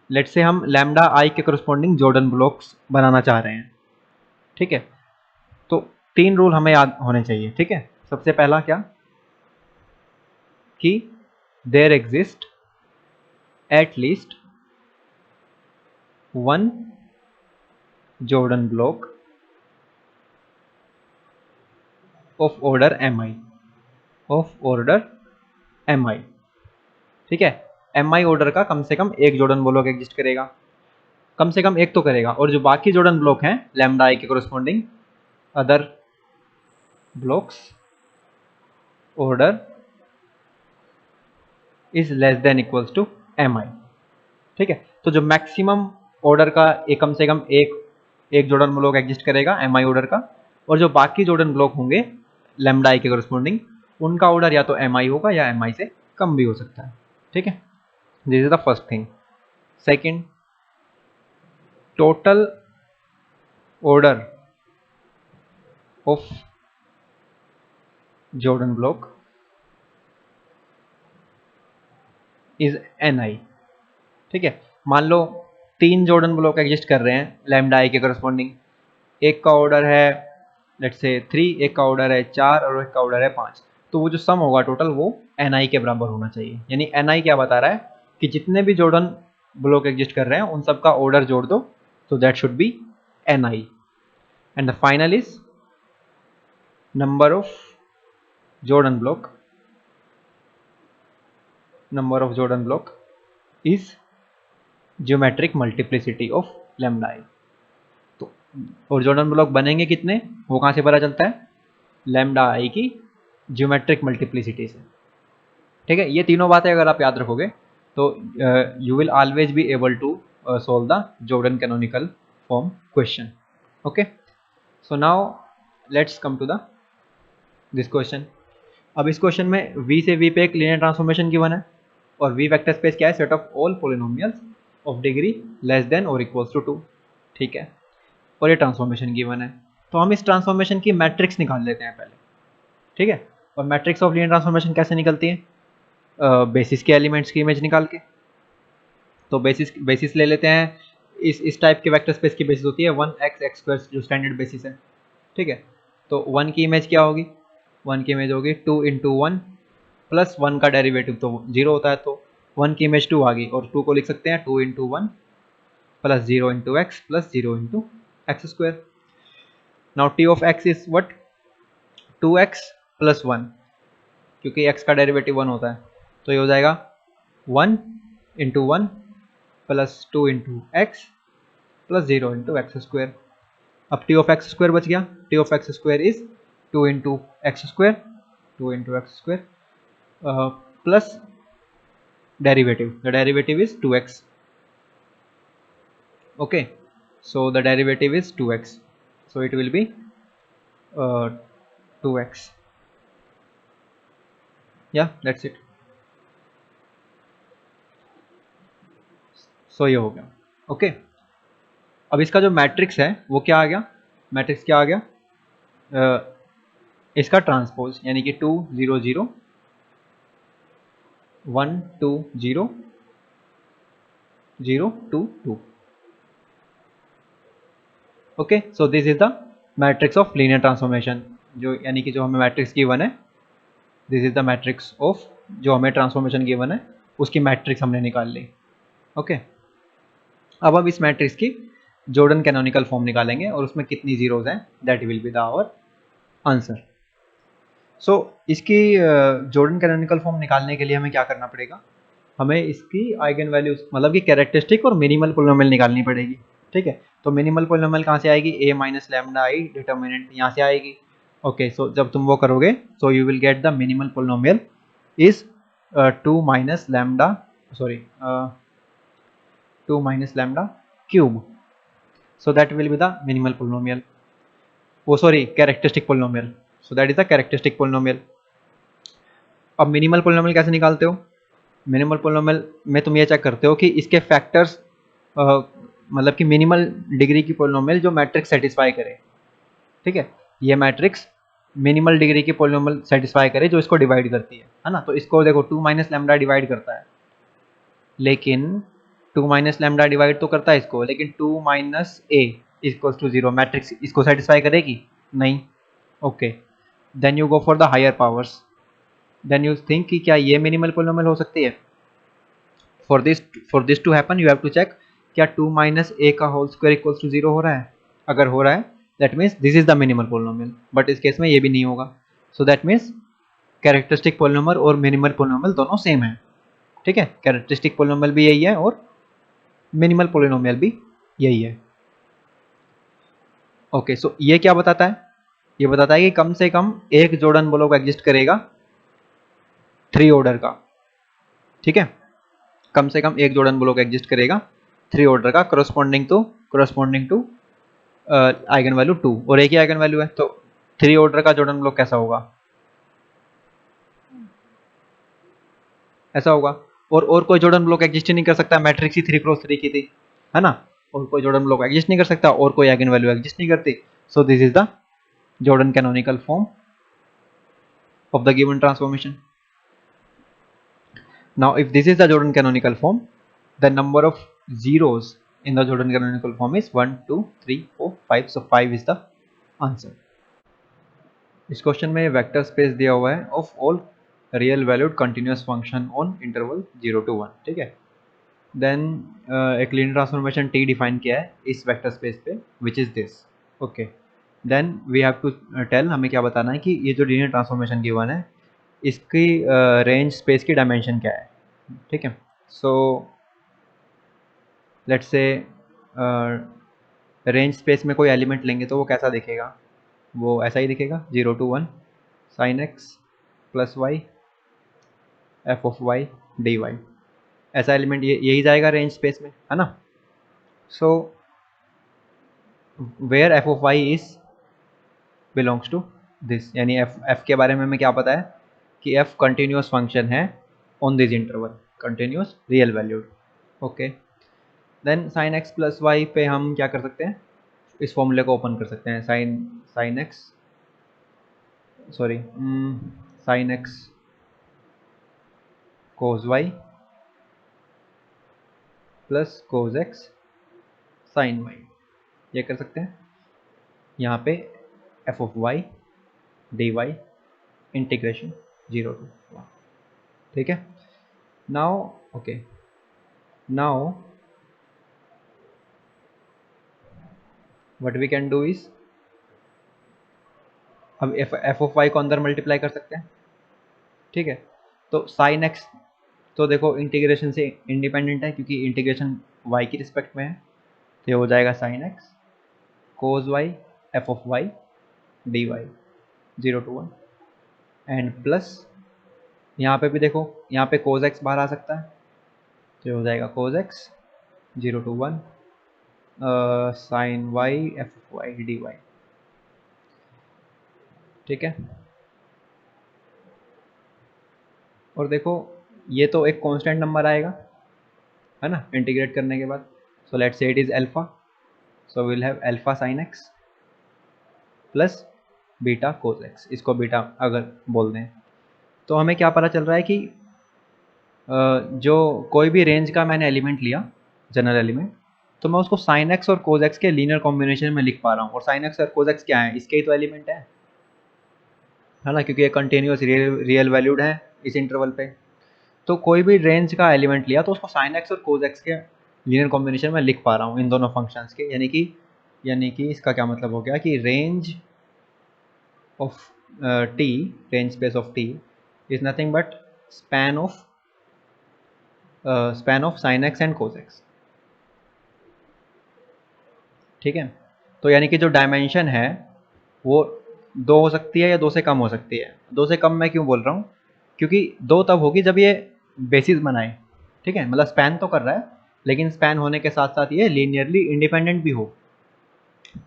let's say हम lambda I के corresponding Jordan blocks बनाना चाह रहे हैं, ठीक है। तो 3 rule हमें याद होने चाहिए, ठीक है। सबसे पहला क्या कि there exist at least one Jordan block of order mi, ठीक है। mi ऑर्डर का कम से कम एक जॉर्डन ब्लॉक एग्जिस्ट करेगा, कम से कम एक तो करेगा, और जो बाकी जॉर्डन ब्लॉक हैं लैम्डा आई के corresponding other blocks order is less than equals to mi, ठीक है। तो जो मैक्सिमम ऑर्डर का एक कम से कम एक जॉर्डन ब्लॉक एग्जिस्ट करेगा mi ऑर्डर का, और जो बाकी जॉर्डन ब्लॉक होंगे लैम्डा आई के करस्पॉन्डिंग, उनका ऑर्डर या तो एम आई होगा या एम आई से कम भी हो सकता है। ठीक है, this is the first thing. Second, total order of Jordan block is N I. ठीक है, मान लो 3 जॉर्डन ब्लॉक एग्जिस्ट कर रहे हैं लैम्डा आई के करस्पॉन्डिंग, एक का ऑर्डर है लेट्स से 3, एक का ऑर्डर है 4 और एक का ऑर्डर है 5, तो वो जो सम होगा टोटल वो एन आई के बराबर होना चाहिए। यानी एन आई क्या बता रहा है कि जितने भी जॉर्डन ब्लॉक एग्जिस्ट कर रहे हैं उन सब का ऑर्डर जोड़ दो, तो that should be n i. And the final is number of Jordan block is geometric multiplicity of lambda i। तो और जॉर्डन ब्लॉक बनेंगे कितने, वो कहां से पता चलता है, लैम्डा आई की ज्योमेट्रिक मल्टीप्लिसिटी से। ठीक है, ये तीनों बातें अगर आप याद रखोगे तो you will always be able to solve the Jordan canonical form question। okay, so now let's come to the this question. अब इस क्वेश्चन में v से v पे एक लीनियर ट्रांसफॉर्मेशन गिवन है और v वेक्टर स्पेस क्या है, set of all polynomials of degree less than और इक्वल्स टू 2। ठीक है, और ये ट्रांसफॉर्मेशन गिवन है, तो हम इस ट्रांसफॉर्मेशन की मैट्रिक्स निकाल लेते हैं पहले। ठीक है, और मैट्रिक्स ऑफ लीनियर ट्रांसफॉर्मेशन कैसे निकलती है, बेसिस के एलिमेंट्स की इमेज निकाल के। तो बेसिस ले लेते हैं, इस टाइप के वेक्टर स्पेस की बेसिस होती है 1x(x²) जो स्टैंडर्ड बेसिस है। ठीक है, तो 1 की इमेज क्या होगी, 1 की इमेज होगी 2 × 1 प्लस 1 का डेरिवेटिव तो 0 होता है, तो 1 की इमेज 2 आ गई, और 2 को लिख सकते हैं 2 × 1 plus 0 × x plus 0 × x²। Now t of x is what, 2x plus 1, क्योंकि x का डेरिवेटिव 1 होता है, तो ये हो जाएगा 1 × 1 प्लस 2 × x प्लस 0 × x²। अब t ऑफ x² बच गया, t of x² is 2 × x² 2 × x² plus derivative, the derivative is 2x। okay, so the derivative is 2x, so it will be 2x। yeah, that's it। so ये हो गया। okay, अब इसका जो matrix है वो क्या आ गया, मैट्रिक्स क्या आ गया, इसका ट्रांसपोज, यानी कि 2 0 0 1 2 0 0 2 2। Okay, so this is the matrix of linear transformation, जो यानी कि जो हमें मैट्रिक्स गिवन है, this is the matrix of जो हमें ट्रांसफॉर्मेशन गिवन है उसकी मैट्रिक्स हमने निकाल ली। ओके, अब हम इस मैट्रिक्स की जॉर्डन कैनोनिकल फॉर्म निकालेंगे और उसमें कितनी जीरोज हैं, that will be the our answer. So इसकी जॉर्डन कैनोनिकल फॉर्म निकालने के लिए हमें क्या करना पड़ेगा, हमें इसकी आइगन वैल्यूज मतलब कि कैरेक्टरिस्टिक और मिनिमल पॉलिनोमियल निकालनी पड़ेगी। ठीक है, तो मिनिमल पॉलिनोमियल कहाँ से आएगी, a minus lambda I determinant यहाँ से आएगी। ओके, सो जब तुम वो करोगे so you will get the minimal polynomial is 2 minus lambda sorry 2 minus lambda cube, so that will be the minimal polynomial, वो sorry characteristic polynomial, so that is the characteristic polynomial. अब minimal polynomial कैसे निकालते हो, minimal polynomial में तुम ये check करते हो कि इसके फैक्टर्स मतलब कि मिनिमल डिग्री की पॉलिनोमियल जो मैट्रिक्स सेटिस्फाई करे। ठीक है, ये मैट्रिक्स मिनिमल डिग्री की पॉलिनोमियल सेटिस्फाई करे जो इसको डिवाइड करती है ना। तो इसको देखो 2 माइनस लैम्डा डिवाइड करता है, लेकिन 2 माइनस लैम्डा डिवाइड तो करता है इसको, लेकिन 2 minus a equals to 0 matrix इसको सेटिस्फाई करेगी नहीं। Okay, then you go for the higher powers, then you think कि क्या ये मिनिमल पॉलिनोमियल हो सकती है। For this to happen you have to check क्या 2 माइनस ए का होल स्क्वायर इक्वल्स टू 0 हो रहा है, अगर हो रहा है that means this is the minimal polynomial, but इस केस में ये भी नहीं होगा। सो दैट मीन्स कैरेक्टरिस्टिक पॉलिनोमियल और मिनिमल पॉलिनोमियल दोनों सेम है। ठीक है, कैरेक्टरिस्टिक पॉलिनोमियल भी यही है और मिनिमल पॉलिनोमियल भी यही है। ओके, सो ये क्या बताता है, ये बताता है कि कम से कम एक जॉर्डन ब्लॉक एग्जिस्ट करेगा 3 ऑर्डर का। ठीक है, कम से कम एक जॉर्डन ब्लॉक एग्जिस्ट करेगा 3 ऑर्डर का, करस्पॉन्डिंग टू आइगन वैल्यू 2 और एक ही आइगन वैल्यू है, तो 3 ऑर्डर का जॉर्डन ब्लॉक कैसा होगा, ऐसा होगा। और कोई जॉर्डन ब्लॉक एग्जिस्ट ही नहीं कर सकता, मैट्रिक्स ही 3 क्रॉस 3 की थी, है ना। और कोई जॉर्डन ब्लॉक एग्जिस्ट नहीं कर सकता और कोई आइगन वैल्यू एग्जिस्ट नहीं करती। सो this is the Jordan canonical form of the given transformation. Now if this is the Jordan canonical form, the number of zeros in the Jordan canonical form is 1 2 3 4 5, so 5 is the answer. इस question में vector space दिया हुआ है of all real valued continuous function on interval 0 to 1, ठीक है। Then एक linear transformation T define किया है इस वेक्टर स्पेस पे, which is this, okay. Then we have to tell, हमें क्या बताना है कि ये जो लीनियर ट्रांसफॉर्मेशन गिवन है इसकी रेंज स्पेस की डायमेंशन क्या है, ठीक है। So let's say range space में कोई एलिमेंट लेंगे तो वो कैसा दिखेगा, वो ऐसा ही दिखेगा 0 to 1 sin x plus y F of Y D y, ऐसा एलिमेंट यही जाएगा रेंज स्पेस में, है ना। So where f of y is belongs to this, यानी एफ के बारे में हमें क्या पता है कि एफ कंटिन्यूअस फंक्शन है on this interval, continuous real valued, okay. Then sine x plus y पे हम क्या कर सकते हैं, इस फॉर्मूले को ओपन कर सकते हैं, sine X sorry sine x cos Y plus cos X sine Y, ये कर सकते हैं। यहाँ पे F of Y D Y integration 0 to 1, ठीक है। Now okay, now what we can do is, अब एफ ऑफ वाई को अंदर मल्टीप्लाई कर सकते हैं, ठीक है। तो साइन एक्स तो देखो इंटीग्रेशन से इंडिपेंडेंट है क्योंकि इंटीग्रेशन वाई की रिस्पेक्ट में है, तो ये हो जाएगा sine x cos y F of Y D y 0 to 1 and plus यहाँ पे भी देखो, यहाँ पे कोज एक्स बाहर आ सकता है, तो ये हो जाएगा cos X 0 to 1 sine Y F of Y D Y, ठीक है। और देखो ये तो एक कांस्टेंट नंबर आएगा, है ना, इंटीग्रेट करने के बाद। So let's say it is alpha, so will have alpha sign x plus beta cos x, इसको बीटा अगर बोल दें, तो हमें क्या पता चल रहा है कि जो कोई भी रेंज का मैंने एलिमेंट लिया, जनरल एलिमेंट, तो मैं उसको साइन एक्स और कोस एक्स के लीनियर कॉम्बिनेशन में लिख पा रहा हूँ। और साइन एक्स और कोस एक्स क्या है, इसके ही तो एलिमेंट है ना, क्योंकि ये कंटिन्यूस रियल वैल्यूड है इस इंटरवल पे। तो कोई भी रेंज का एलिमेंट लिया तो उसको साइन एक्स और कोस एक्स के लीनियर कॉम्बिनेशन में लिख पा रहा हूँ इन दोनों फंक्शंस के, यानी कि इसका क्या मतलब हो गया कि range of T, range space of T is nothing but span of sine x and cos x, ठीक है। तो यानी कि जो डायमेंशन है वो 2 हो सकती है या 2 से कम हो सकती है। 2 से कम मैं क्यों बोल रहा हूँ, क्योंकि 2 तब होगी जब ये बेसिस बनाए, ठीक है, मतलब स्पैन तो कर रहा है लेकिन स्पैन होने के साथ साथ ये लीनियरली इंडिपेंडेंट भी हो,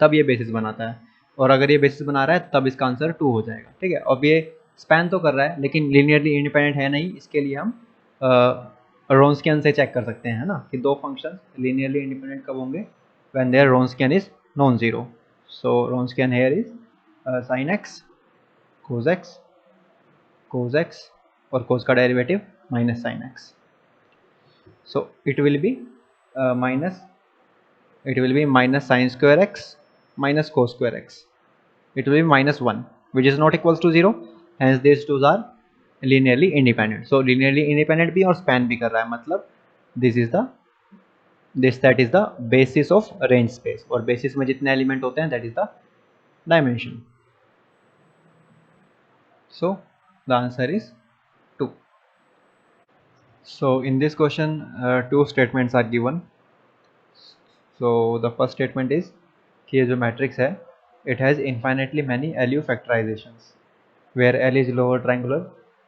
तब ये बेसिस बनाता है। और अगर ये बेसिस बना रहा है तब इसका आंसर 2 हो जाएगा, ठीक है। अब ये स्पैन तो कर रहा है लेकिन लीनियरली इंडिपेंडेंट है नहीं, इसके लिए हम रोन्सकियन से चेक कर सकते हैं, है ना, कि 2 फंक्शन लीनियरली इंडिपेंडेंट कब होंगे, when their Wronskian is non zero. So Wronskian here is sine X cos X और कोस का derivative minus sine X, so it will be minus sine square X minus cos square x, it will be minus 1 which is not equals to 0, hence these two are linearly independent. So linearly independent भी और span भी कर रहा है, मतलब that is the basis of range space, और basis में जितने element होते हैं that is the dimension. So the answer is 2. So in this question 2 statements are given. So the first statement is कि ये जो मैट्रिक्स है it has infinitely many LU factorizations where L is lower triangular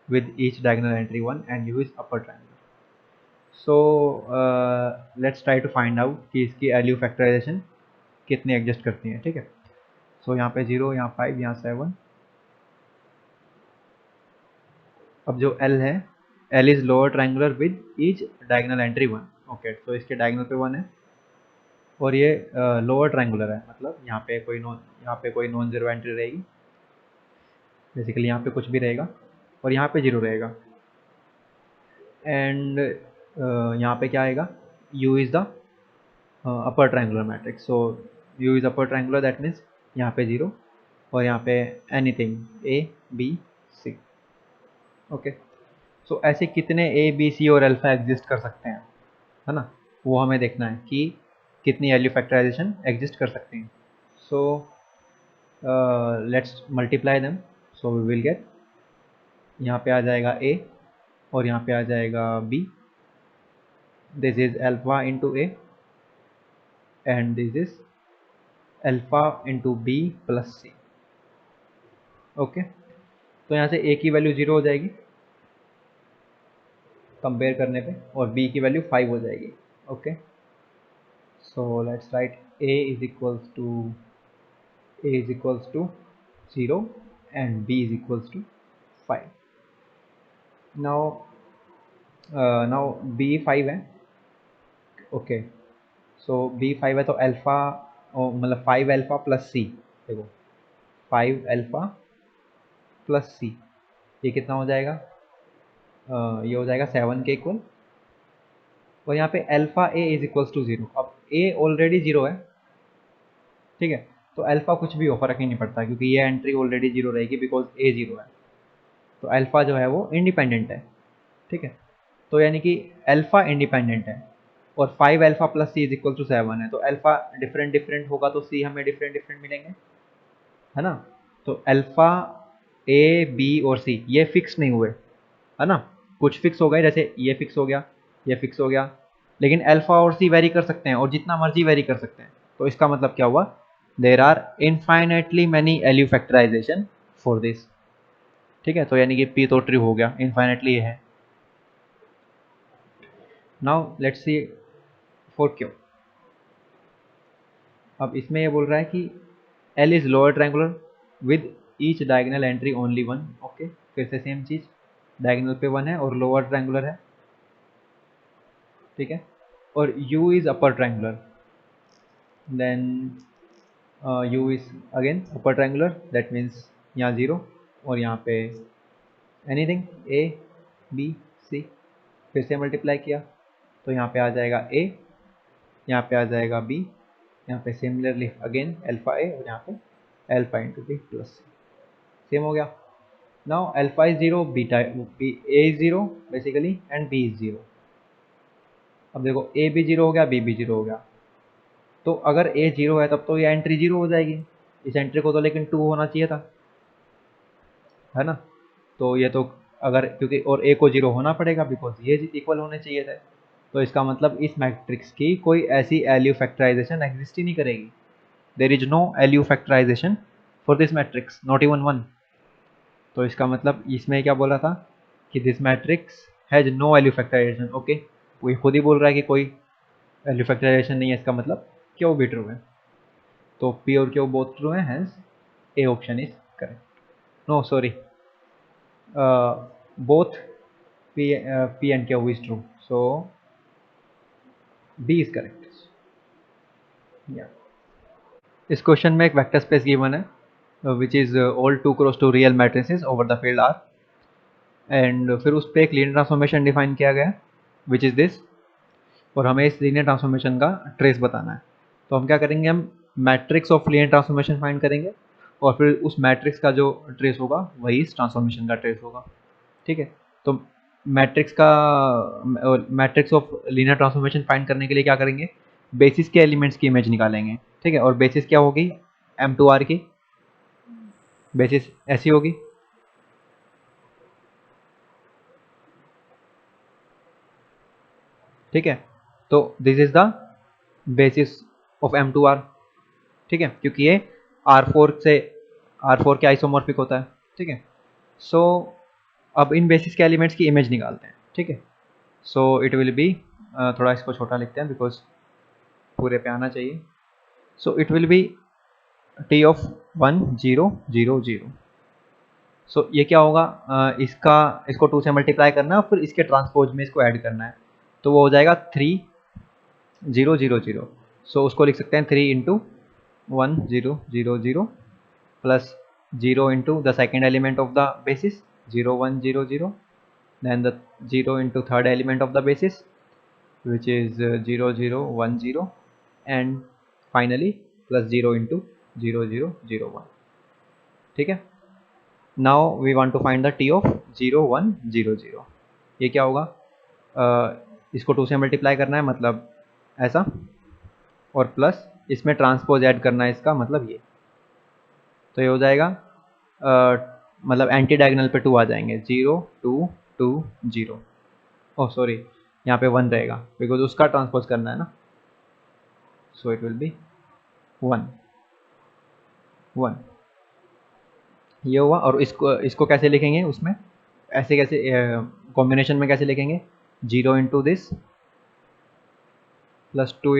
with each diagonal entry 1 and U is upper triangular. So let's try to find out कि इसकी LU factorization कितनी exist करती हैं, ठीक है। सो यहाँ पे 0, यहाँ 5, यहाँ 7। अब जो L है, L is lower triangular with each diagonal entry 1। Okay, तो इसके डायगोनल पे 1 है और ये लोअर ट्रायंगुलर है, मतलब यहाँ पे कोई नॉन जीरो एंट्री रहेगी। बेसिकली यहाँ पे कुछ भी रहेगा और यहाँ पे 0 रहेगा। एंड यहाँ पे क्या आएगा, U is the upper triangular matrix. So U is upper triangular, that means यहाँ पे 0 और यहाँ पे एनीथिंग A B C। ओके, सो ऐसे कितने A B C और अल्फा एग्जिस्ट कर सकते हैं, है ना, वो हमें देखना है कि कितनी वैल्यू फैक्टराइजेशन एग्जिस्ट कर सकते हैं। So let's multiply them. So we will get, यहाँ पे आ जाएगा A और यहाँ पे आ जाएगा B। This is alpha into A and this is alpha into B plus C। Okay, तो यहाँ से A की वैल्यू 0 हो जाएगी कंपेयर करने पे और B की वैल्यू 5 हो जाएगी। Okay, so let's write A is equals to 0 and B is equals to 5। now B 5 है। ओके, सो B 5 है तो अल्फा, मतलब 5 अल्फा प्लस C, देखो 5 अल्फा प्लस C, ये कितना हो जाएगा, ये हो जाएगा 7 के इक्वल। और यहाँ पे alpha A is equals to 0। अब A ऑलरेडी 0 है, ठीक है, तो अल्फा कुछ भी हो फर्क ही नहीं पड़ता क्योंकि ये एंट्री ऑलरेडी 0 रहेगी बिकॉज A 0 है। तो अल्फा जो है वो इंडिपेंडेंट है, ठीक है। तो यानी कि अल्फा इंडिपेंडेंट है और 5 alpha plus C is equal to 7 है, तो अल्फा डिफरेंट डिफरेंट होगा तो C हमें डिफरेंट डिफरेंट मिलेंगे, है ना। तो अल्फा A B और C ये फिक्स नहीं हुए, है ना, कुछ फिक्स हो गए, जैसे ये फिक्स हो गया, ये फिक्स हो गया, लेकिन अल्फा और C वेरी कर सकते हैं और जितना मर्जी वेरी कर सकते हैं। तो इसका मतलब क्या हुआ, there are infinitely many LU factorization for this, ठीक है। तो यानी कि P तो ट्रू हो गया, इनफाइनेटली ये है। Now let's C for Q। अब इसमें ये बोल रहा है कि L is lower triangular with each diagonal entry only 1। Okay, फिर से सेम चीज, डायगोनल पे 1 है और लोअर ट्रायंगुलर है, ठीक है। और U is upper triangular, then U is again upper triangular, that means यहाँ 0 और यहाँ पे एनीथिंग A B C। फिर से मल्टीप्लाई किया तो यहाँ पे आ जाएगा A, यहाँ पे आ जाएगा B, यहाँ पे सिमिलरली अगेन अल्फा A और यहाँ पे alpha into B plus C, same हो गया। Now alpha is 0, beta A is 0 basically and B is 0। अब देखो A भी 0 हो गया, B भी 0 हो गया, तो अगर A 0 है तब तो ये एंट्री 0 हो जाएगी, इस एंट्री को तो लेकिन 2 होना चाहिए था, है ना। तो ये तो अगर, क्योंकि और A को 0 होना पड़ेगा बिकॉज ये इक्वल होने चाहिए थे, तो इसका मतलब इस मैट्रिक्स की कोई ऐसी एल्यू फैक्टराइजेशन एग्जिस्ट ही नहीं करेगी। There is no LU factorization for this matrix, not even 1। तो इसका मतलब इसमें क्या बोला था कि this matrix has no LU factorization. Okay, वो खुद ही बोल रहा है कि कोई एल्यू फैक्टराइजेशन नहीं है, इसका मतलब क्यों भी ट्रू है। तो P और Q बोथ ट्रू है, hence A option is correct. No sorry, both P and Q is true, so B is correct। yeah, इस क्वेश्चन में एक वेक्टर स्पेस गिवन है which is all two cross two real matrices over the field R, and फिर उस पर एक linear transformation define किया गया विच इज दिस, और हमें इस लीनियर ट्रांसफॉर्मेशन का ट्रेस बताना है। तो हम क्या करेंगे, हम matrix of linear transformation find करेंगे और फिर उस मैट्रिक्स का जो ट्रेस होगा वही इस ट्रांसफॉर्मेशन का ट्रेस होगा, ठीक है। तो matrix of linear transformation find करने के लिए क्या करेंगे, बेसिस के एलिमेंट्स की इमेज निकालेंगे, ठीक है। और बेसिस क्या होगी, M2R की बेसिस ऐसी होगी, ठीक है। तो this is the basis of M2R, ठीक है, क्योंकि ये R4 के आइसोमॉर्फिक होता है, ठीक है। सो अब इन बेसिस के एलिमेंट्स की इमेज निकालते हैं, ठीक है। सो इट विल बी, थोड़ा इसको छोटा लिखते हैं बिकॉज पूरे पे आना चाहिए। सो it will B T of 1 0 0 0। सो ये क्या होगा, इसको 2 से मल्टीप्लाई करना है और फिर इसके ट्रांसपोज में इसको ऐड करना है, तो वो हो जाएगा 3 0 0 0। सो उसको लिख सकते हैं 3 into 1 0 0 0 plus 0 into the second element of the basis 0 1 0 0, then the 0 into third element of the basis which is 0 0 1 0, and finally plus 0 into 0 0 0 1। ठीक है, now we want to find the t of 0 1 0 0। ये क्या होगा, इसको 2 से multiply करना है मतलब ऐसा, और प्लस इसमें ट्रांसपोज ऐड करना है इसका मतलब ये, तो ये हो जाएगा मतलब एंटी डायगोनल पे 2 आ जाएंगे 0 2 2 0। ओह सॉरी, यहाँ पे 1 रहेगा बिकॉज उसका ट्रांसपोज करना है ना, सो इट विल बी 1 1। ये हुआ, और इसको कैसे लिखेंगे उसमें, ऐसे कैसे कॉम्बिनेशन में कैसे लिखेंगे, 0 into this plus 2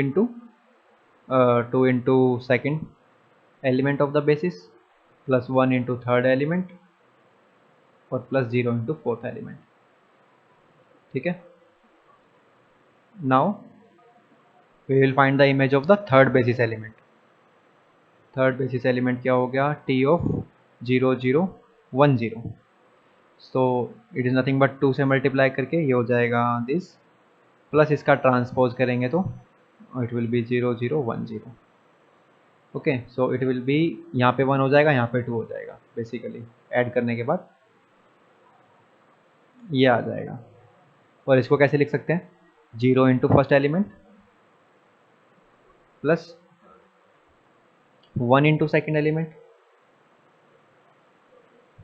into second element of the basis plus 1 into third element और प्लस 0 इंटू फोर्थ एलिमेंट। ठीक है, now we will find the image of the third basis element. Third basis element क्या हो गया, t of 0 0 1 0। So it is nothing but 2 से multiply करके ये हो जाएगा दिस, प्लस इसका ट्रांसपोज करेंगे तो it will B 0 0 1 0। Okay, so it will B, यहाँ पे 1 हो जाएगा, यहाँ पे 2 हो जाएगा, बेसिकली ऐड करने के बाद ये आ जाएगा। और इसको कैसे लिख सकते हैं, 0 into first element plus 1 into second element,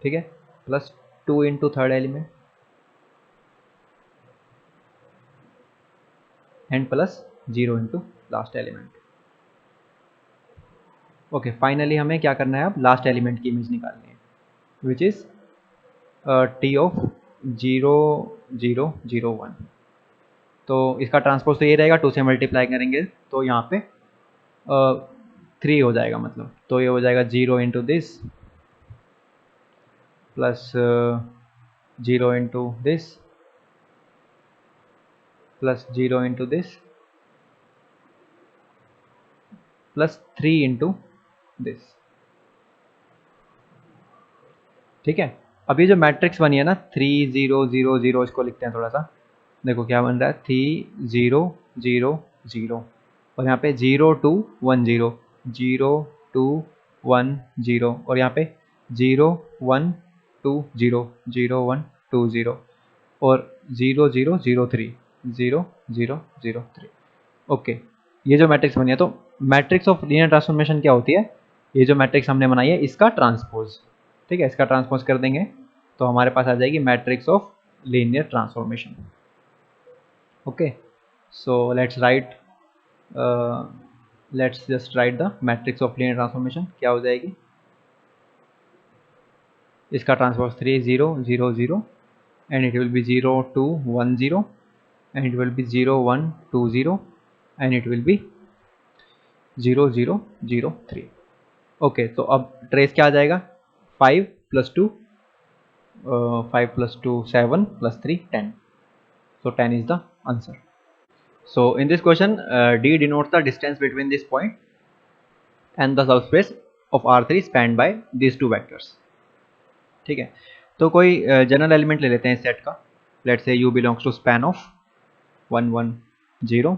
ठीक है, plus 2 into third element and plus 0 into last element. Okay, finally हमें क्या करना है, अब लास्ट एलिमेंट की इमेज निकालनी है विच इज़ टी ऑफ 0 0 0 1। तो इसका ट्रांसपोज तो ये रहेगा, 2 से मल्टीप्लाई करेंगे तो यहाँ पे 3 हो जाएगा मतलब, तो ये हो जाएगा 0 into this plus 0 into this plus 0 into this plus 3 into this. ठीक है, अब ये जो मैट्रिक्स बनी है ना 3 0 0 0, इसको लिखते हैं थोड़ा सा, देखो क्या बन रहा है, 3 0 0 0 और यहाँ पे 0 2 1 0 0 2 1 0 और यहाँ पे 0 1 2 0 0 1 2 0 और 0 0 0 3 0 0 0 3। ओके, ये जो मैट्रिक्स बनी है, तो मैट्रिक्स ऑफ लीनियर ट्रांसफॉर्मेशन क्या होती है, ये जो मैट्रिक्स हमने बनाई है इसका ट्रांसपोज। ठीक है, इसका ट्रांसपोज कर देंगे तो हमारे पास आ जाएगी matrix of linear transformation. Okay, so let's just right the matrix of linear transformation. क्या हो जाएगी, इसका transpose 3 0 0 0 and it will B 0 2 1 0 and it will be 0 1 2 0 and it will be 0 0 0 3। Okay, तो अब ट्रेस क्या आ जाएगा, 5 plus 2 5 plus 2 7 plus 3 10, so 10 is the answer। So in this question D denotes the distance between this point and the subspace of R3 spanned by these two vectors। ठीक है, तो कोई general element ले लेते हैं इस सेट का, let's say U belongs to span of 1 1 0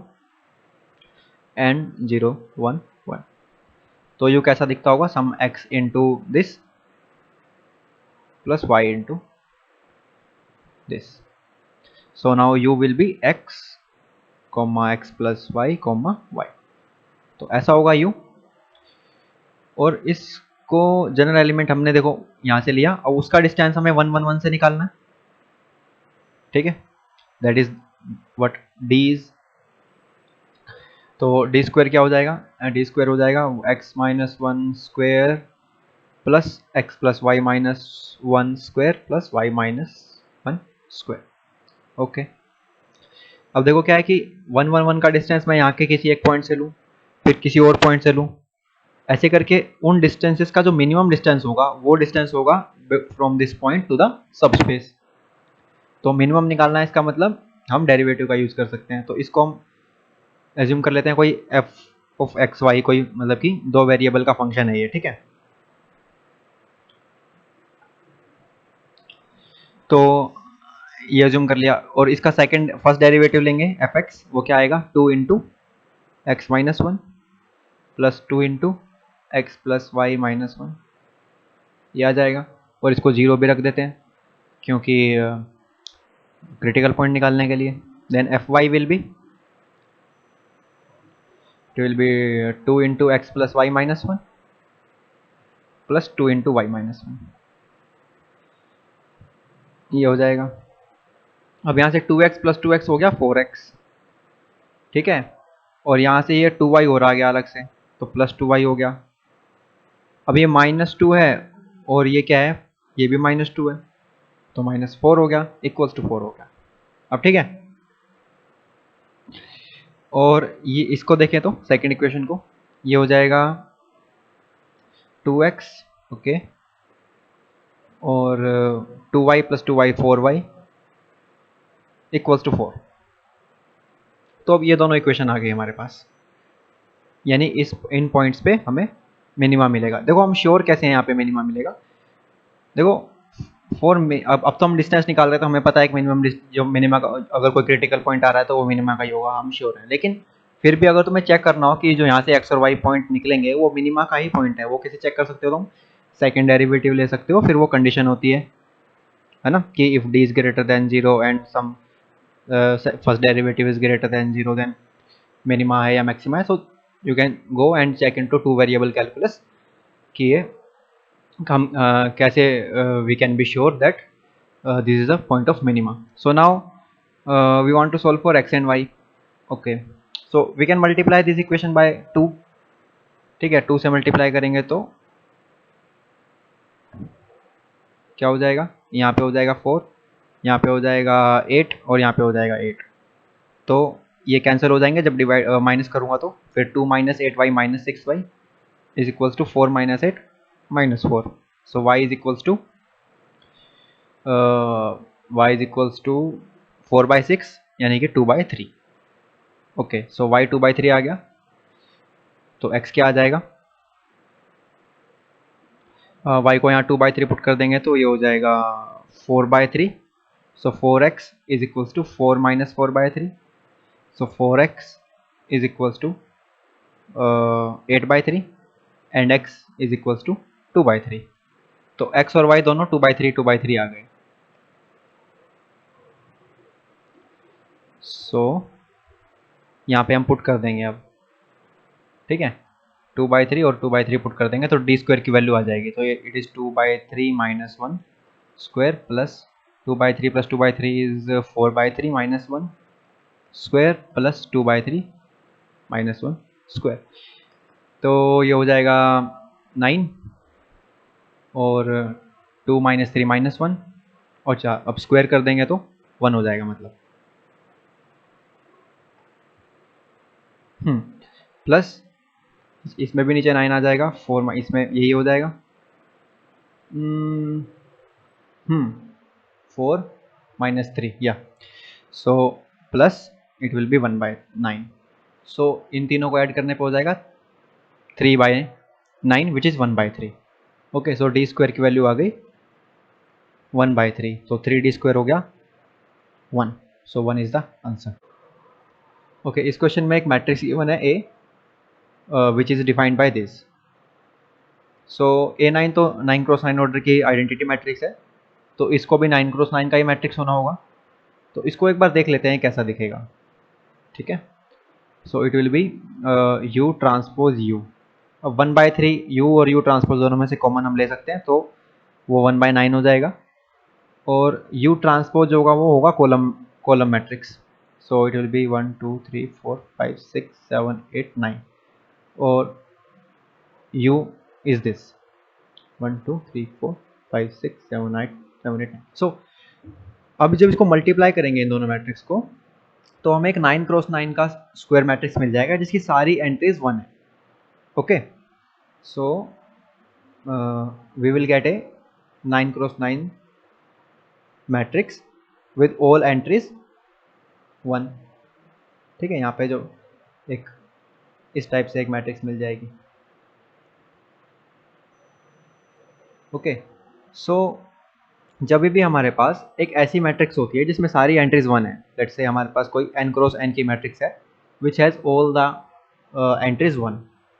and 0 1 1। तो U कैसा दिखता होगा, सम x into this plus y into this. So now U will be x comma x plus y comma y, तो ऐसा होगा U। और इसको जनरल एलिमेंट हमने देखो यहाँ से लिया और उसका डिस्टेंस हमें 1 1 1 से निकालना है। ठीक है, that is what D is. तो डी स्क्वायर क्या हो जाएगा, डी स्क्वायर हो जाएगा x minus 1 square plus x plus y minus 1 square plus y minus 1 square. Okay, अब देखो क्या है कि 1 1 1 का डिस्टेंस मैं यहाँ के किसी एक पॉइंट से लूँ, फिर किसी और पॉइंट से लूँ, ऐसे करके उन डिस्टेंसेस का जो मिनिमम डिस्टेंस होगा वो डिस्टेंस होगा from this point two the subspace. तो मिनिमम निकालना है, इसका मतलब हम डेरिवेटिव का यूज कर सकते हैं। तो इसको हम एज्यूम कर लेते हैं कोई एफ ऑफ एक्स वाई, कोई मतलब कि दो वेरिएबल का फंक्शन है ये, ठीक है। तो ये एज्यूम कर लिया, और इसका सेकंड फर्स्ट डेरिवेटिव लेंगे एफ एक्स, वो क्या आएगा 2 into x minus one plus 2 into x plus y minus one, ये आ जाएगा। और इसको जीरो भी रख देते हैं क्योंकि क्रिटिकल पॉइंट निकालने के लिए। Then f y will be 2 into x plus y minus one plus 2 into y minus one, ये हो जाएगा। अब यहाँ से 2x प्लस 2x हो गया 4x, ठीक है। और यहाँ से ये 2y हो रहा गया अलग से, तो प्लस 2y हो गया। अब ये -2 है और ये क्या है, ये भी -2 है, तो -4 हो गया, इक्वल्स टू 4 हो गया। अब ठीक है, और ये इसको देखें तो सेकंड इक्वेशन को, ये हो जाएगा 2x, ओके, और 2y plus 2y 4y equals to 4। तो अब ये दोनों इक्वेशन आ गई हमारे पास, यानी इस इन पॉइंट्स पे हमें मिनिमा मिलेगा। देखो हम श्योर कैसे हैं यहाँ पे मिनिमा मिलेगा, देखो अब तो हम डिस्टेंस निकाल रहे हैं, तो हमें पता है कि मिनिमम जो मिनिमा का अगर कोई क्रिटिकल पॉइंट आ रहा है तो वो मिनिमा का ही होगा, हम श्योर हैं। लेकिन फिर भी अगर तुम्हें चेक करना हो कि जो यहाँ से एक्स और वाई पॉइंट निकलेंगे वो मिनिमा का ही पॉइंट है, वो कैसे चेक कर सकते हो तुम, सेकेंड डेरिवेटिव ले सकते हो, फिर वो कंडीशन होती है ना, कि if d is greater than zero and some first derivative is greater than zero, then minima है या मैक्सिमा है। So you can go and check into two variable calculus कि ये हम कैसे we can be sure that this is the point of minima. So now we want to solve for x and y, okay, so we can multiply this equation by 2, ठीक है। 2 से multiply करेंगे तो क्या हो जाएगा, यहाँ पे हो जाएगा 4, यहाँ पे हो जाएगा 8 और यहाँ पे हो जाएगा 8, तो ये कैंसिल हो जाएंगे जब डिवाइड माइनस करूँगा तो। फिर 2 minus 8y minus 6y is equals to 4 minus 8 minus 4, so y is equals to y is equals to 4/6 यानी कि 2/3, ओके। सो y 2/3 आ गया, तो x क्या आ जाएगा, y को यहाँ 2/3 पुट कर देंगे तो ये हो जाएगा 4/3, so 4x is equals to 4 minus 4/3, so 4x is equals to 8/3 and x is equals to 2/3। तो x और y दोनों 2/3 आ गए। सो यहाँ पे हम पुट कर देंगे अब, ठीक है, 2/3 और 2/3 पुट कर देंगे तो डी स्क्वायर की वैल्यू आ जाएगी। तो ये it is 2/3 minus 1 square plus 2/3 plus 2/3 is 4/3 minus 1 square plus 2/3 minus 1 square, तो ये हो जाएगा 9 और 2 माइनस 3 माइनस 1 और 4, अब स्क्वायर कर देंगे तो 1 हो जाएगा मतलब, प्लस इसमें भी नीचे 9 आ जाएगा, 4 इसमें यही हो जाएगा 4 माइनस 3 या, so plus it will B 1/9। सो इन तीनों को ऐड करने पे हो जाएगा 3/9 which is 1/3, okay. So D square की वैल्यू आ गई 1/3, तो 3d स्क्वायर हो गया 1, सो 1 इज द आंसर, ओके। इस क्वेश्चन में एक मैट्रिक्स गिवन है A which is defined by this. So A9 तो 9 क्रॉस 9 ऑर्डर की आइडेंटिटी मैट्रिक्स है, तो इसको भी 9 क्रॉस 9 का ही मैट्रिक्स होना होगा। तो इसको एक बार देख लेते हैं कैसा दिखेगा, ठीक है। सो it will B U transpose U। अब 1/3 U और U ट्रांसपोज दोनों में से कॉमन हम ले सकते हैं, तो वो 1/9 हो जाएगा, और U ट्रांसपोज होगा वो होगा column matrix. So it will B 1 2 3 4 5 6 7 8 9, और U is this 1 2 3 4 5 6 7 8 9। सो अब जब इसको मल्टीप्लाई करेंगे इन दोनों मैट्रिक्स को, तो हमें एक 9 क्रॉस 9 का स्क्वायर मैट्रिक्स मिल जाएगा जिसकी सारी एंट्रीज 1 है, okay. So we will get a 9 cross 9 matrix with all entries 1. ठीक है, यहाँ पे जो एक इस टाइप से एक मैट्रिक्स मिल जाएगी. ओके, सो जब भी हमारे पास एक ऐसी मैट्रिक्स होती है जिसमें सारी एंट्रीज 1 है, लेट्स से हमारे पास कोई n क्रॉस n की मैट्रिक्स है which has all the entries 1,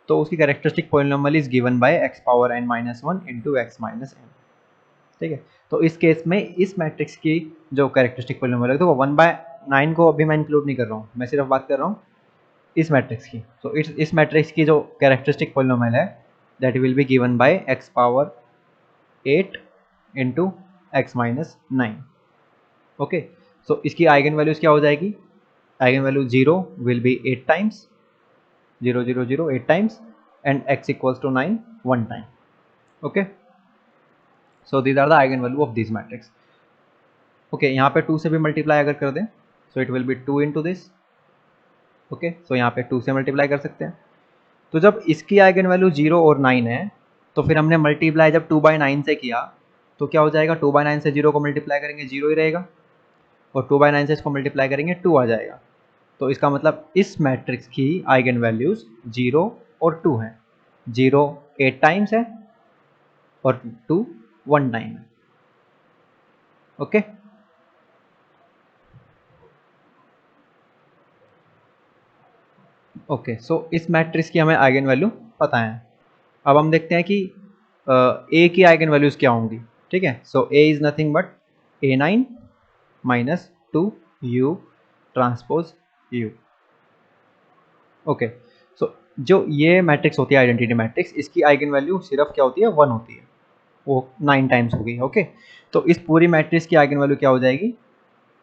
तो उसकी characteristic polynomial is given by x power n minus 1 into x minus n. ठीक है, तो इस केस में इस मैट्रिक्स की जो कैरेक्टरिस्टिक पॉलिनोमियल है, तो वो 1/9 को अभी मैं इंक्लूड नहीं कर रहा हूँ, मैं सिर्फ बात कर रहा हूँ इस मैट्रिक्स की. तो इस मैट्रिक्स की जो कैरेक्टरिस्टिक पॉलिनोमियल है that will be given by x power 8 into x minus 9. Okay, so इसकी आइगन वैल्यूज क्या हो जाएगी? Eigen value 0 will be 8 times 0 0 0 8 times and x equals to 9 1 time. Okay, so these are the eigen value of this matrix. Okay, यहाँ पे 2 से भी multiply अगर कर दें so it will be 2 into this. Okay, सो यहाँ पे 2 से मल्टीप्लाई कर सकते हैं. तो जब इसकी आइगन वैल्यू 0 और 9 है तो फिर हमने मल्टीप्लाई जब 2/9 से किया तो क्या हो जाएगा? 2/9 से 0 को मल्टीप्लाई करेंगे 0 ही रहेगा, और 2/9 से इसको मल्टीप्लाई करेंगे 2 आ जाएगा. तो इसका मतलब इस मैट्रिक्स की आइगन वैल्यूज 0 और 2 हैं. 0 8 टाइम्स है और 2 1 टाइम है. ओके, ओके, सो इस मैट्रिक्स की हमें आइगन वैल्यू पता है. अब हम देखते हैं कि ए की आइगन वैल्यूज क्या होंगी. ठीक है, so A is nothing but A9 minus 2 U transpose U. Okay, so जो ये मैट्रिक्स होती है आइडेंटिटी मैट्रिक्स, इसकी आइगन वैल्यू सिर्फ क्या होती है? 1 होती है, वो 9 टाइम्स होगी. ओके, तो इस पूरी मैट्रिक्स की आइगन वैल्यू क्या हो जाएगी?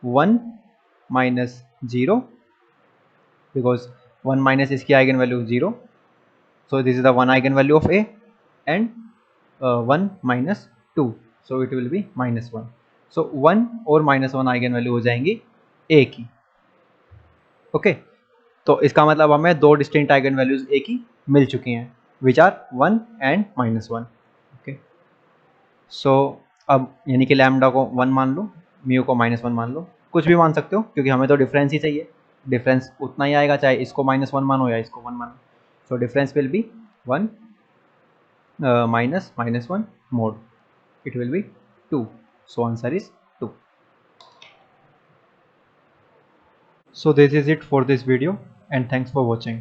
1 माइनस 0, बिकॉज 1 माइनस इसकी eigen value 0, so this is the one eigenvalue of A, and 1 minus 2, so it will be minus 1. so 1 और minus 1 eigenvalue हो जाएंगी A की. ओके, तो इसका मतलब हमें दो डिस्टिंक्ट eigenvalues A की मिल चुकी हैं which are 1 and minus 1. Okay, so अब यानी कि लैम्डा को 1 मान लो, म्यू को -1 मान लो, कुछ भी मान सकते हो क्योंकि हमें तो डिफरेंस ही चाहिए. डिफरेंस उतना ही आएगा चाहे इसको -1 मानो या इसको 1 मानो. So difference will be 1 minus -1 mod, it will be 2, so answer is 2. So this is it for this video and thanks for watching.